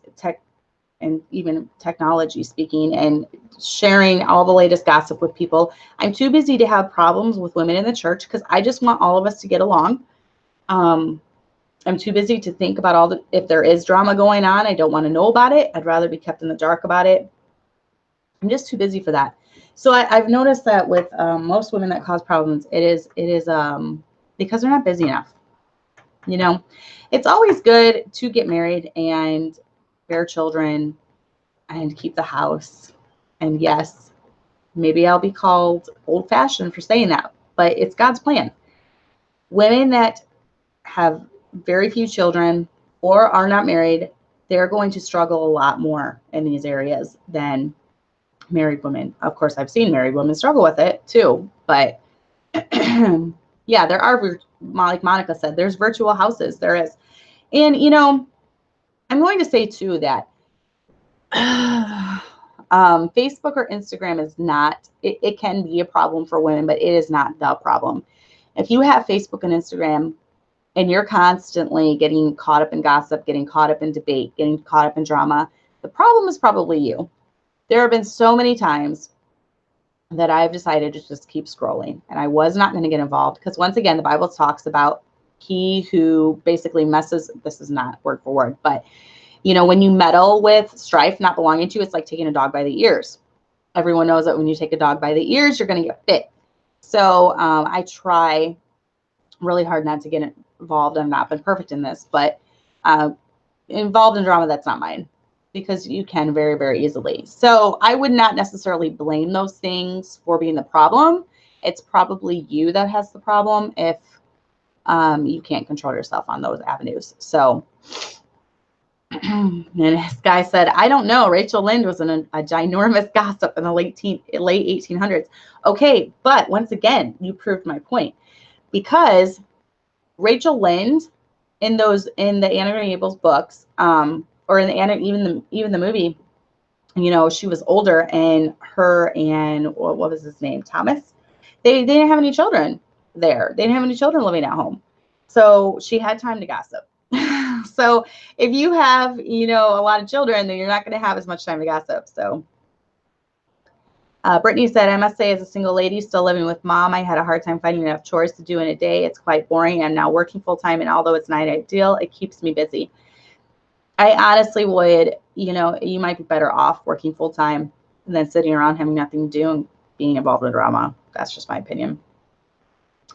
and even technology speaking, and sharing all the latest gossip with people. I'm too busy to have problems with women in the church, because I just want all of us to get along. I'm too busy to think about if there is drama going on. I don't want to know about it. I'd rather be kept in the dark about it. I'm just too busy for that. So I've noticed that with most women that cause problems, it is because they're not busy enough. You know, it's always good to get married and bear children and keep the house. And yes, maybe I'll be called old-fashioned for saying that, but it's God's plan. Women that have very few children or are not married, they're going to struggle a lot more in these areas than married women. Of course, I've seen married women struggle with it too, but yeah, there are, like Monica said, there's virtual houses. There is. And, you know, I'm going to say too that Facebook or Instagram is not, it can be a problem for women, but it is not the problem. If you have Facebook and Instagram and you're constantly getting caught up in gossip, getting caught up in debate, getting caught up in drama, the problem is probably you. There have been so many times that I've decided to just keep scrolling, and I was not going to get involved, because once again, the Bible talks about he who basically messes, this is not word for word, but you know, when you meddle with strife not belonging to you, it's like taking a dog by the ears. Everyone knows that when you take a dog by the ears, you're going to get bit. So I try really hard not to get involved. I've not been perfect in this, but involved in drama that's not mine, because you can very, very easily. So I would not necessarily blame those things for being the problem. It's probably you that has the problem if you can't control yourself on those avenues. So, and this guy said, I don't know. Rachel Lynde was a ginormous gossip in the late 1800s. Okay, but once again, you proved my point, because Rachel Lynde in the Anna Green Gables books, or in the even the movie, you know, she was older, and her and what was his name, Thomas, they didn't have any children there. They didn't have any children living at home, so she had time to gossip. So if you have, you know, a lot of children, then you're not going to have as much time to gossip. So Brittany said, I must say, as a single lady still living with mom, I had a hard time finding enough chores to do in a day. It's quite boring. I'm now working full time, and although it's not ideal, it keeps me busy. I honestly would, you know, you might be better off working full time than sitting around having nothing to do and being involved in drama. That's just my opinion.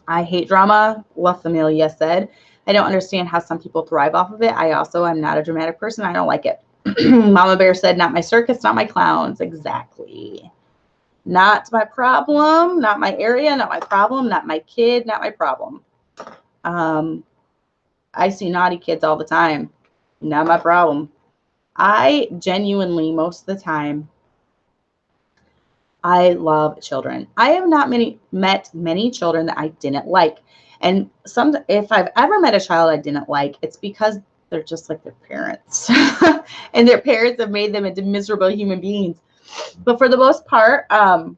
I hate drama. La Familia said, I don't understand how some people thrive off of it. I also am not a dramatic person. I don't like it. Mama Bear said, not my circus, not my clowns. Exactly. Not my problem, not my area, not my problem, not my kid, not my problem. I see naughty kids all the time. Not my problem. I genuinely, most of the time, I love children. I have not met many children that I didn't like. And if I've ever met a child I didn't like, it's because they're just like their parents. And their parents have made them into miserable human beings. But for the most part, I'm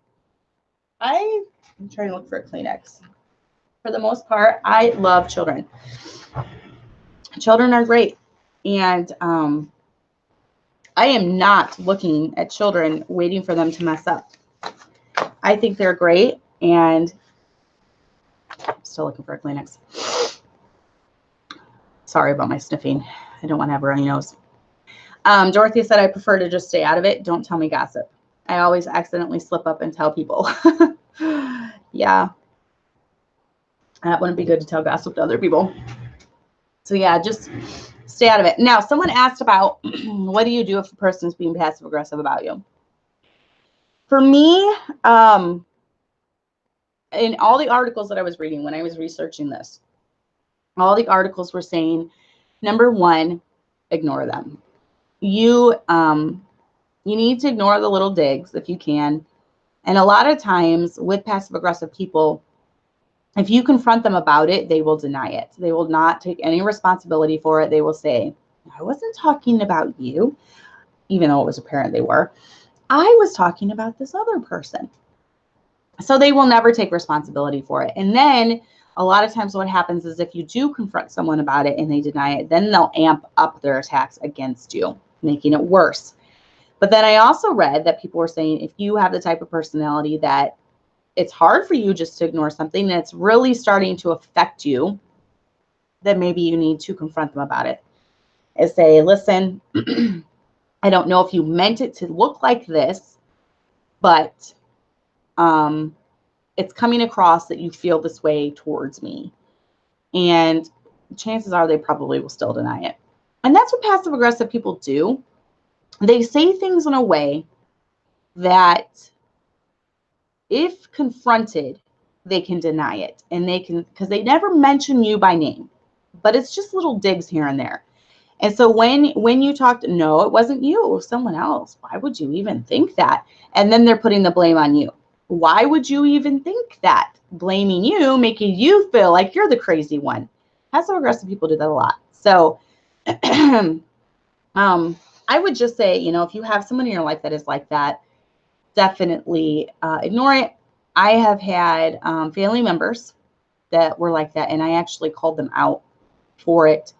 trying to look for a Kleenex. For the most part, I love children. Children are great. And I am not looking at children waiting for them to mess up. I think they're great. And I'm still looking for a Kleenex. Sorry about my sniffing. I don't want to have a runny nose. Dorothy said, I prefer to just stay out of it. Don't tell me gossip. I always accidentally slip up and tell people. Yeah. That wouldn't be good to tell gossip to other people. So yeah, just stay out of it. Now, someone asked about what do you do if a person is being passive aggressive about you? For me, in all the articles that I was reading when I was researching this, all the articles were saying, number one, ignore them. You need to ignore the little digs if you can. And a lot of times with passive aggressive people, if you confront them about it, they will deny it. They will not take any responsibility for it. They will say, I wasn't talking about you, even though it was apparent they were. I was talking about this other person. So they will never take responsibility for it. And then a lot of times what happens is if you do confront someone about it and they deny it, then they'll amp up their attacks against you, making it worse. But then I also read that people were saying if you have the type of personality that it's hard for you just to ignore something that's really starting to affect you, then maybe you need to confront them about it and say, listen, I don't know if you meant it to look like this, but it's coming across that you feel this way towards me. And chances are they probably will still deny it. And that's what passive aggressive people do. They say things in a way that if confronted, they can deny it. And they can, because they never mention you by name, but it's just little digs here and there. And so when you talked, no, it wasn't you, it was someone else. Why would you even think that? And then they're putting the blame on you. Why would you even think that? Blaming you, making you feel like you're the crazy one. Passive aggressive people do that a lot. So I would just say, you know, if you have someone in your life that is like that, definitely ignore it. I have had family members that were like that, and I actually called them out for it,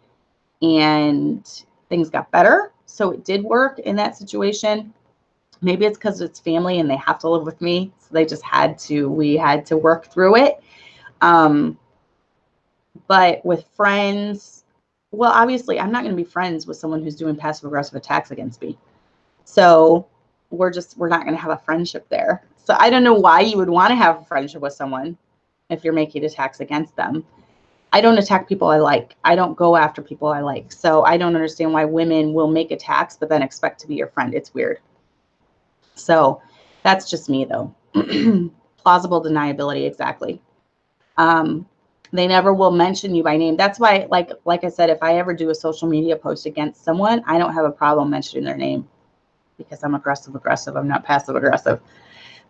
and things got better. So it did work in that situation. Maybe it's because it's family and they have to live with me. So they just we had to work through it. But with friends, well, obviously I'm not going to be friends with someone who's doing passive aggressive attacks against me. So we're not going to have a friendship there. So I don't know why you would want to have a friendship with someone if you're making attacks against them. I don't attack people I like. I don't go after people I like. So I don't understand why women will make attacks but then expect to be your friend. It's weird. So that's just me, though. Plausible deniability, exactly. They never will mention you by name. That's why, like I said, if I ever do a social media post against someone, I don't have a problem mentioning their name because I'm aggressive. I'm not passive aggressive.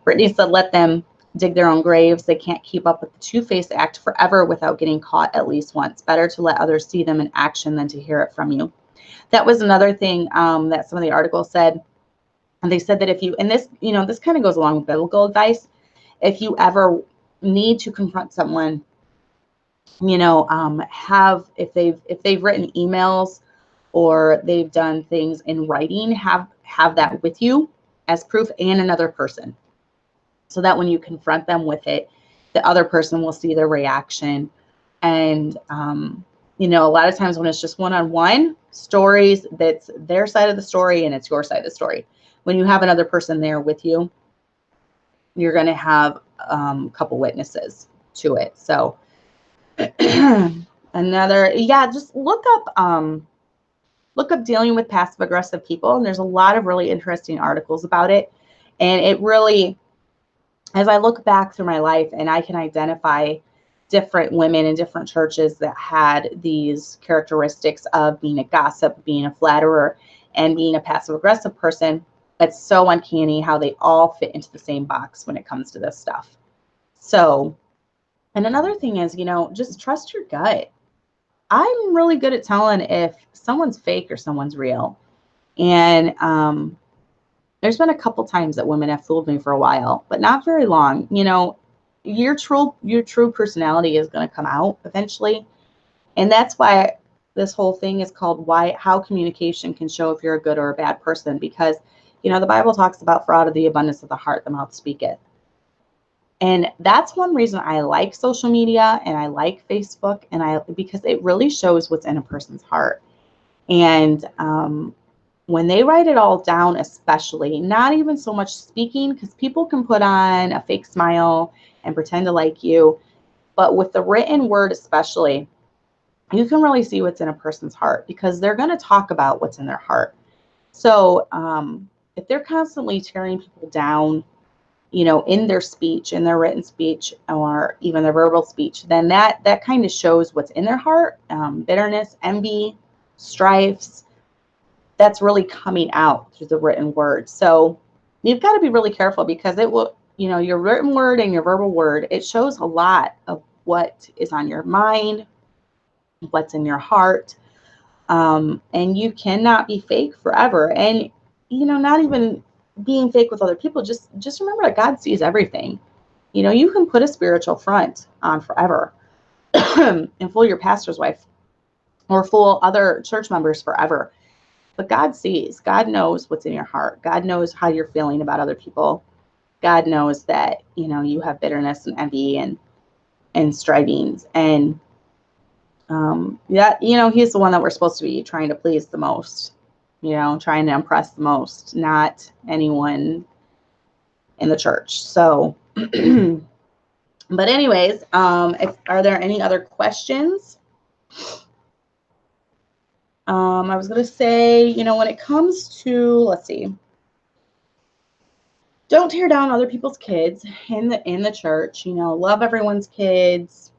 Brittany said, let them dig their own graves. They can't keep up with the two-faced act forever without getting caught at least once. Better to let others see them in action than to hear it from you. That was another thing that some of the articles said. And they said that if you, and this, you know, this kind of goes along with biblical advice. If you ever need to confront someone, you know, if they've written emails or they've done things in writing, have that with you as proof, and another person. so that when you confront them with it, the other person will see their reaction. And, a lot of times when it's just one-on-one stories, that's their side of the story and it's your side of the story. When you have another person there with you, you're going to have a couple witnesses to it. So just look up dealing with passive aggressive people. And there's a lot of really interesting articles about it. And it really, as I look back through my life and I can identify different women in different churches that had these characteristics of being a gossip, being a flatterer, and being a passive aggressive person, it's so uncanny how they all fit into the same box when it comes to this stuff. So, and another thing is, just trust your gut. I'm really good at telling if someone's fake or someone's real. And there's been a couple times that women have fooled me for a while, but not very long. Your true personality is going to come out eventually. And that's why this whole thing is called how communication can show if you're a good or a bad person. Because, the Bible talks about, for out of the abundance of the heart, the mouth speaketh. And that's one reason I like social media and I like Facebook, because it really shows what's in a person's heart. And when they write it all down, especially, not even so much speaking, because people can put on a fake smile and pretend to like you, but with the written word especially, you can really see what's in a person's heart, because they're going to talk about what's in their heart. So if they're constantly tearing people down, in their speech, in their written speech, or even their verbal speech, then that kind of shows what's in their heart. Bitterness, envy, strifes, that's really coming out through the written word. So you've got to be really careful, because it will, your written word and your verbal word, it shows a lot of what is on your mind, what's in your heart. And you cannot be fake forever. And, not even being fake with other people, just remember that God sees everything. You can put a spiritual front on forever and fool your pastor's wife or fool other church members forever. But God sees, God knows what's in your heart. God knows how you're feeling about other people. God knows that, you have bitterness and envy and strivings. And he's the one that we're supposed to be trying to please the most, trying to impress the most, not anyone in the church. So, but anyways, are there any other questions? I was going to say, when it comes to, let's see, don't tear down other people's kids in the church. Love everyone's kids.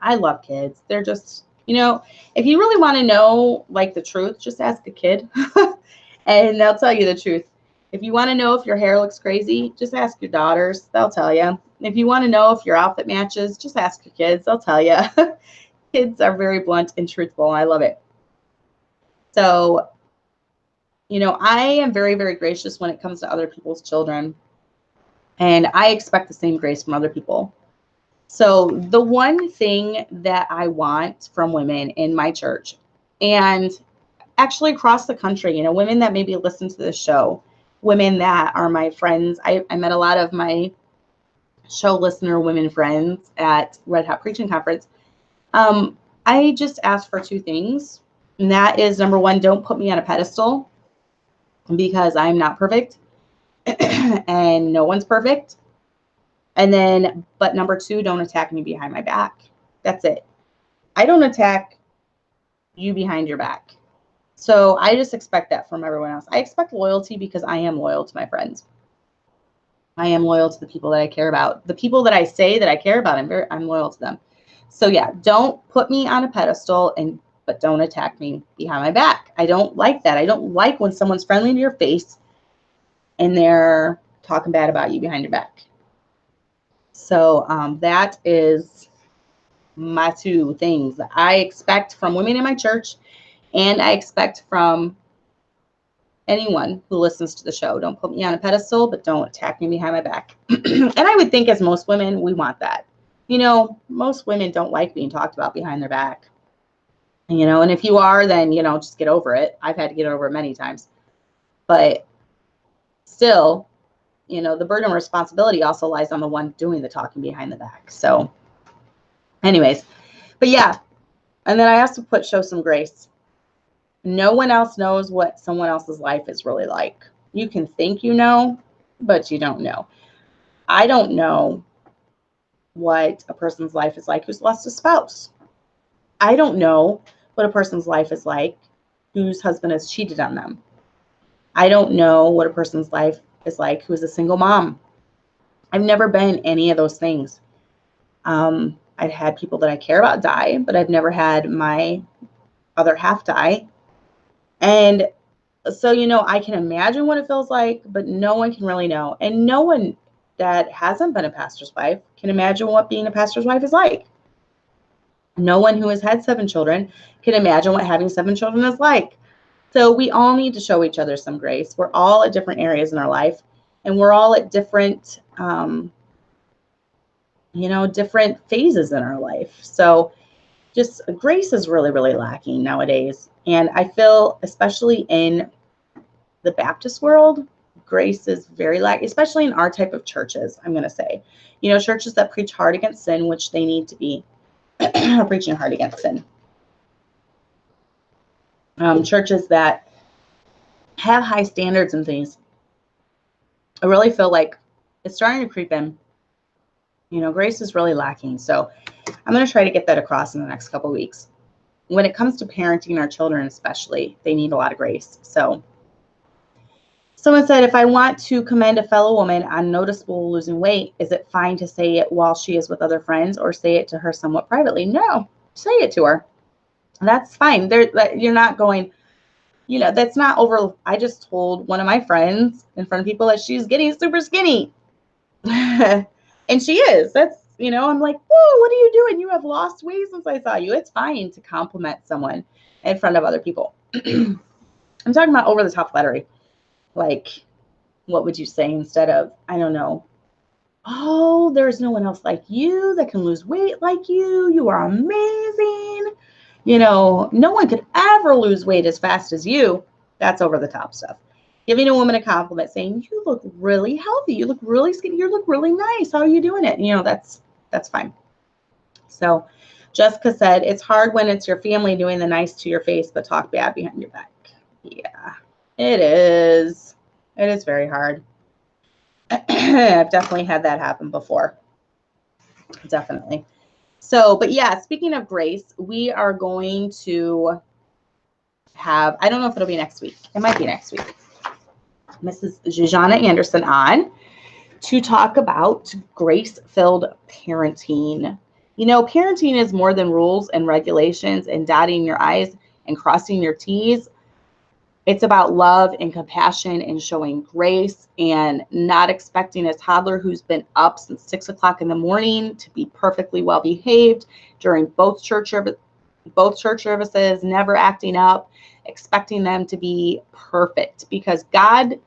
I love kids. They're just, if you really want to know like the truth, just ask a kid and they'll tell you the truth. If you want to know if your hair looks crazy, just ask your daughters. They'll tell you. If you want to know if your outfit matches, just ask your kids. They'll tell you. Kids are very blunt and truthful. I love it. So, I am very, very gracious when it comes to other people's children. And I expect the same grace from other people. So the one thing that I want from women in my church, and actually across the country, women that maybe listen to this show, women that are my friends. I met a lot of my show listener women friends at Red Hot Preaching Conference. I just asked for two things. And that is, number one, don't put me on a pedestal, because I'm not perfect and no one's perfect. And then, but number two, don't attack me behind my back. That's it. I don't attack you behind your back. So I just expect that from everyone else. I expect loyalty, because I am loyal to my friends. I am loyal to the people that I care about. The people that I say that I care about, I'm loyal to them. So yeah, don't put me on a pedestal, but don't attack me behind my back. I don't like that. I don't like when someone's friendly to your face and they're talking bad about you behind your back. So that is my two things that I expect from women in my church, and I expect from anyone who listens to the show. Don't put me on a pedestal, but don't attack me behind my back. And I would think, as most women, we want that. Most women don't like being talked about behind their back. And if you are, then, just get over it. I've had to get over it many times. But still, you know, the burden of responsibility also lies on the one doing the talking behind the back. So anyways, but yeah. And then I also show some grace. No one else knows what someone else's life is really like. You can think you know, but you don't know. I don't know what a person's life is like who's lost a spouse. I don't know what a person's life is like whose husband has cheated on them. I don't know what a person's life is like who is a single mom. I've never been any of those things. I've had people that I care about die, but I've never had my other half die. And so, you know, I can imagine what it feels like, but no one can really know. And no one that hasn't been a pastor's wife can imagine what being a pastor's wife is like. No one who has had 7 children can imagine what having 7 children is like. So we all need to show each other some grace. We're all at different areas in our life, and we're all at different, you know, different phases in our life. So just grace is really, really lacking nowadays. And I feel, especially in the Baptist world, grace is very lacking, especially in our type of churches, I'm going to say. You know, churches that preach hard against sin, which they need to be preaching hard against sin. Churches that have high standards and things. I really feel like it's starting to creep in. You know, grace is really lacking. So I'm going to try to get that across in the next couple of weeks. When it comes to parenting our children especially, they need a lot of grace. So someone said, if I want to commend a fellow woman on noticeable losing weight, is it fine to say it while she is with other friends or say it to her somewhat privately? No, say it to her. That's fine. You're not going, you know, that's not over. I just told one of my friends in front of people that she's getting super skinny. And she is. That's, you know, I'm like, whoa, what are you doing? You have lost weight since I saw you. It's fine to compliment someone in front of other people. I'm talking about over the top flattery. Like, what would you say instead of, I don't know, oh, there's no one else like you that can lose weight like you. You are amazing. You know, no one could ever lose weight as fast as you. That's over the top stuff. Giving a woman a compliment, saying, you look really healthy. You look really skinny. You look really nice. How are you doing it? You know, that's fine. So Jessica said, it's hard when it's your family doing the nice to your face, but talk bad behind your back. Yeah, it is. It is very hard. I've definitely had that happen before. Definitely. So, but yeah, speaking of grace, we are going to have, I don't know if it'll be next week. It might be next week. Mrs. Jajana Anderson on to talk about grace-filled parenting. You know, parenting is more than rules and regulations and dotting your I's and crossing your T's. It's about love and compassion and showing grace and not expecting a toddler who's been up since 6 o'clock in the morning to be perfectly well behaved during both church services, never acting up, expecting them to be perfect, because God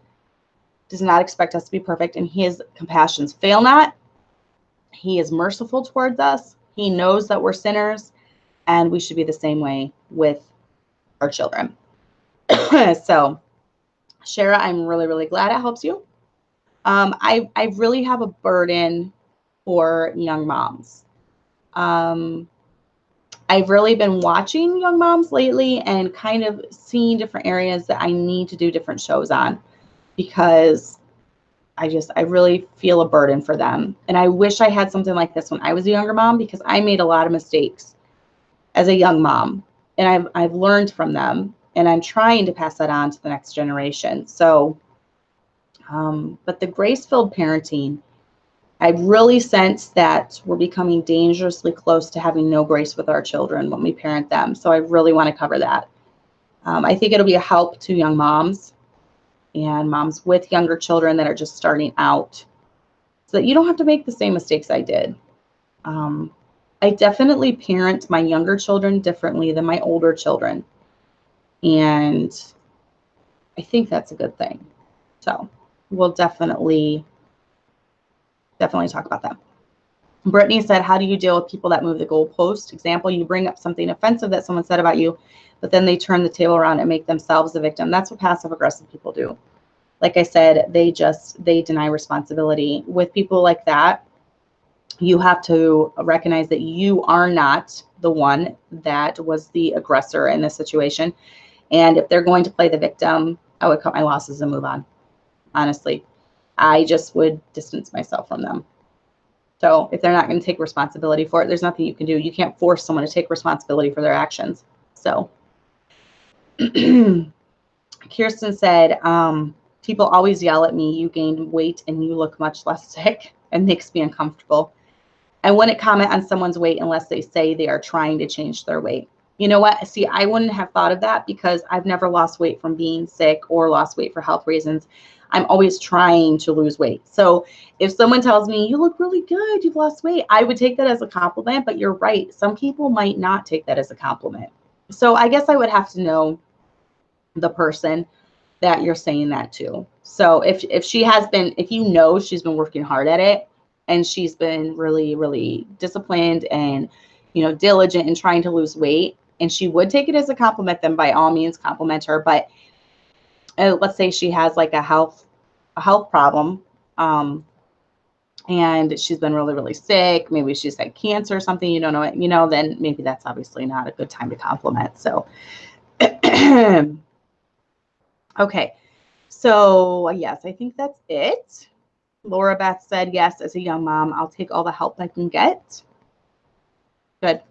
does not expect us to be perfect, and his compassions fail not. He is merciful towards us. He knows that we're sinners, and we should be the same way with our children. So, Shara, I'm really, really glad it helps you. I really have a burden for young moms. I've really been watching young moms lately and kind of seeing different areas that I need to do different shows on, because I really feel a burden for them. And I wish I had something like this when I was a younger mom, because I made a lot of mistakes as a young mom, and I've learned from them, and I'm trying to pass that on to the next generation. So, but the grace-filled parenting, I really sense that we're becoming dangerously close to having no grace with our children when we parent them. So I really want to cover that. I think it'll be a help to young moms and moms with younger children that are just starting out, so that you don't have to make the same mistakes I did. I definitely parent my younger children differently than my older children, and I think that's a good thing. So we'll definitely talk about that. Brittany said, how do you deal with people that move the goalpost? Example, you bring up something offensive that someone said about you, but then they turn the table around and make themselves the victim. That's what passive aggressive people do. like I said, they deny responsibility. With people like that, you have to recognize that you are not the one that was the aggressor in this situation. And if they're going to play the victim, I would cut my losses and move on. Honestly, I just would distance myself from them. So if they're not going to take responsibility for it, there's nothing you can do. You can't force someone to take responsibility for their actions. So Kirsten said, people always yell at me, you gained weight and you look much less sick, and makes me uncomfortable. I wouldn't comment on someone's weight unless they say they are trying to change their weight. You know what? See, I wouldn't have thought of that because I've never lost weight from being sick or lost weight for health reasons. I'm always trying to lose weight. So if someone tells me, you look really good, you've lost weight, I would take that as a compliment, but you're right. Some people might not take that as a compliment. So I guess I would have to know the person that you're saying that to. So if she has been, if you know she's been working hard at it and she's been really, really disciplined and, you know, diligent in trying to lose weight, and she would take it as a compliment, then by all means compliment her. But let's say she has like a health problem, and she's been really, really sick. Maybe she's had cancer or something, you don't know it, you know, then maybe that's obviously not a good time to compliment. So, okay. So yes, I think that's it. Laura Beth said, yes, as a young mom, I'll take all the help I can get. Good.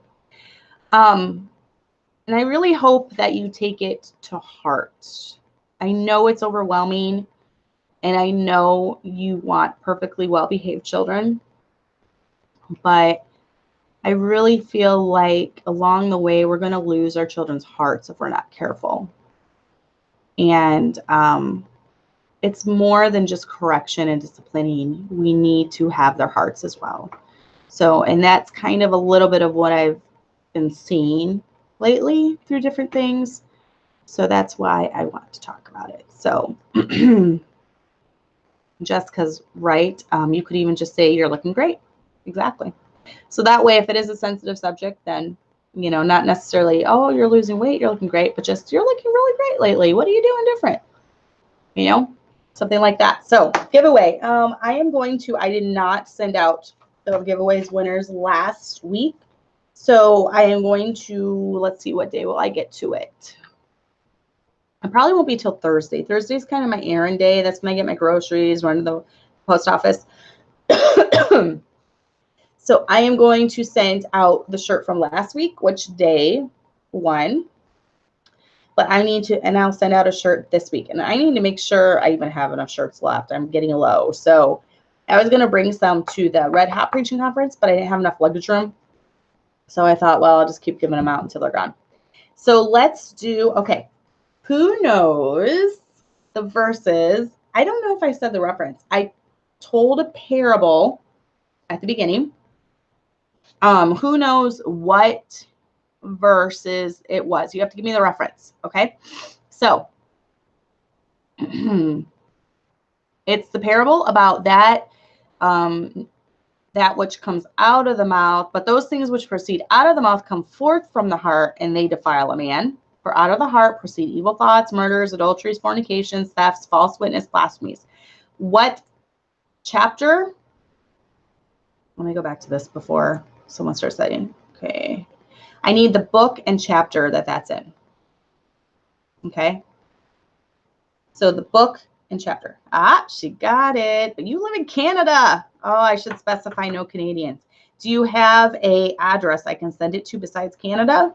And I really hope that you take it to heart. I know it's overwhelming, and I know you want perfectly well-behaved children, but I really feel like along the way, we're going to lose our children's hearts if we're not careful. And it's more than just correction and disciplining. We need to have their hearts as well. So, and that's kind of a little bit of what I've been seeing lately through different things. So that's why I want to talk about it. So Jessica's right. You could even just say you're looking great. Exactly. So that way, if it is a sensitive subject, then, you know, not necessarily, oh, you're losing weight, you're looking great, but just, you're looking really great lately. What are you doing different? You know, something like that. So giveaway. I did not send out the giveaways winners last week. So I am going to, let's see, what day will I get to it? I probably won't be till Thursday. Thursday's kind of my errand day. That's when I get my groceries, run to the post office. So I am going to send out the shirt from last week, which day won. But I need to, and I'll send out a shirt this week. And I need to make sure I even have enough shirts left. I'm getting low. So I was going to bring some to the Red Hot Preaching Conference, but I didn't have enough luggage room. So I thought, well, I'll just keep giving them out until they're gone. So let's do, okay. Who knows the verses? I don't know if I said the reference. I told a parable at the beginning. Who knows what verses it was? You have to give me the reference, okay? So it's the parable about that that which comes out of the mouth, but those things which proceed out of the mouth come forth from the heart, and they defile a man. For out of the heart proceed evil thoughts, murders, adulteries, fornications, thefts, false witness, blasphemies. What chapter? Let me go back to this before someone starts citing. Okay. I need the book and chapter that's in. Okay. So the book and chapter. Ah, she got it. But you live in Canada. Oh, I should specify no Canadians. Do you have an address I can send it to besides Canada?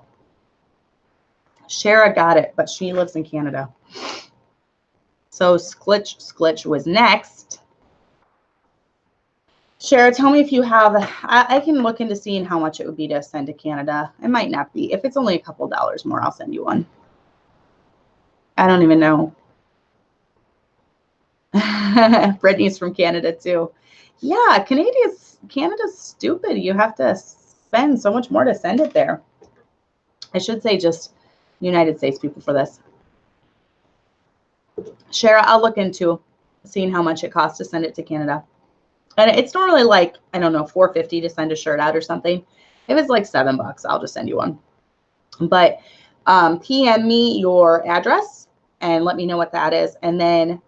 Shara got it, but she lives in Canada. So Sklitch was next. Shara, tell me if you have, I can look into seeing how much it would be to send to Canada. It might not be. If it's only a couple dollars more, I'll send you one. I don't even know. Brittany's from Canada too. Yeah, Canada's stupid. You have to spend so much more to send it there. I should say just United States people for this. Shara, I'll look into seeing how much it costs to send it to Canada. And it's normally like, I don't know, $4.50 to send a shirt out or something. If it's like $7, I'll just send you one. But PM me your address and let me know what that is. And then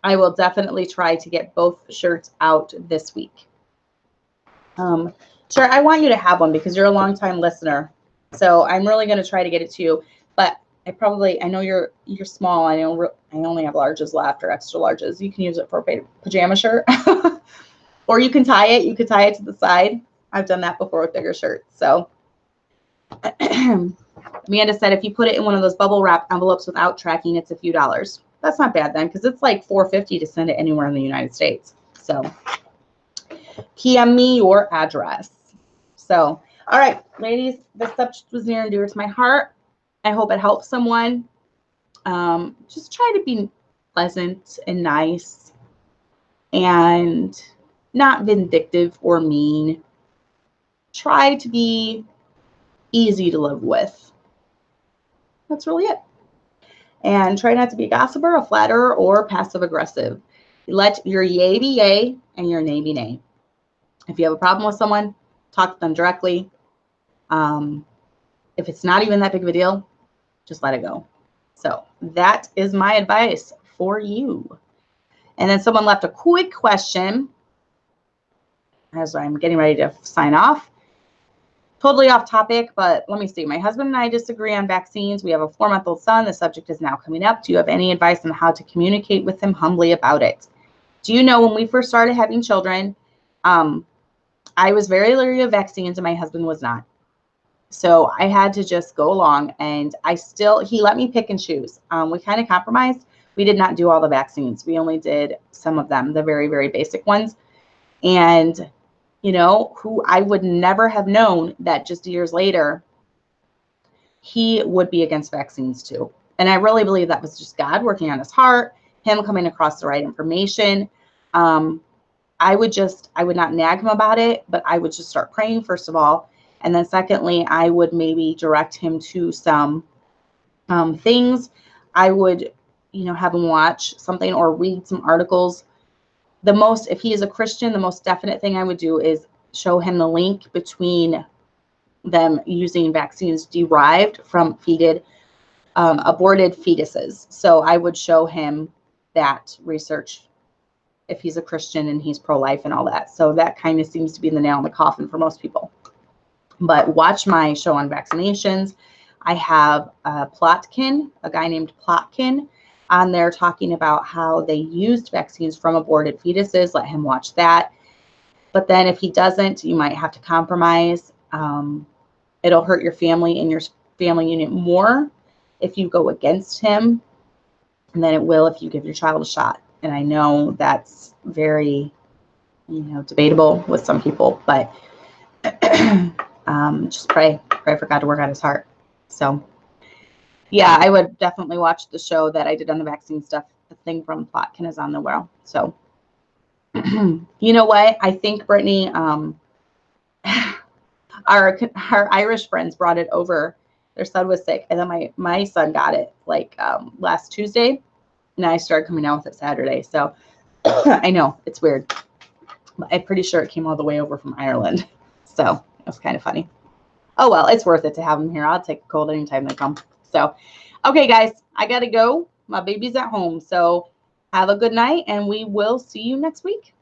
I will definitely try to get both shirts out this week. Sure, I want you to have one because you're a longtime listener. So I'm really going to try to get it to you. But I know you're small. I only have larges left or extra larges. You can use it for a pajama shirt. Or you can tie it. You could tie it to the side. I've done that before with bigger shirts. So Amanda said if you put it in one of those bubble wrap envelopes without tracking, it's a few dollars. That's not bad then, because it's like $4.50 to send it anywhere in the United States. So PM me your address. So, all right, ladies, this subject was near and dear to my heart. I hope it helps someone. Just try to be pleasant and nice and not vindictive or mean. Try to be easy to live with. That's really it. And try not to be a gossiper, a flatterer, or passive aggressive. Let your yay be yay and your nay be nay. If you have a problem with someone, talk to them directly. If it's not even that big of a deal, just let it go. So that is my advice for you. And then someone left a quick question as I'm getting ready to sign off. Totally off topic, but let me see. My husband and I disagree on vaccines. We have a 4-month-old son. The subject is now coming up. Do you have any advice on how to communicate with him humbly about it? Do you know when we first started having children, I was very leery of vaccines and my husband was not. So I had to just go along, and he let me pick and choose. We kind of compromised. We did not do all the vaccines. We only did some of them, the very, very basic ones. And who I would never have known that just years later, he would be against vaccines too. And I really believe that was just God working on his heart, him coming across the right information. I would not nag him about it, but I would just start praying, first of all. And then secondly, I would maybe direct him to some things. I would, have him watch something or read some articles. If he is a Christian, the most definite thing I would do is show him the link between them using vaccines derived from aborted fetuses. So I would show him that research if he's a Christian and he's pro-life and all that. So that kind of seems to be the nail in the coffin for most people. But watch my show on vaccinations. I have a guy named Plotkin, on there talking about how they used vaccines from aborted fetuses. Let him watch that. But then if he doesn't, you might have to compromise. It'll hurt your family and your family unit more if you go against him than it will if you give your child a shot. And I know that's very, debatable with some people, but just pray for God to work out his heart. So yeah, I would definitely watch the show that I did on the vaccine stuff. The thing from Plotkin is on the well. So, you know what? I think, Brittany, our Irish friends brought it over. Their son was sick, and then my son got it last Tuesday, and I started coming out with it Saturday. So I know it's weird, but I'm pretty sure it came all the way over from Ireland. So it was kind of funny. Oh, well, it's worth it to have them here. I'll take a cold anytime they come. So, okay, guys, I got to go. My baby's at home. So have a good night, and we will see you next week.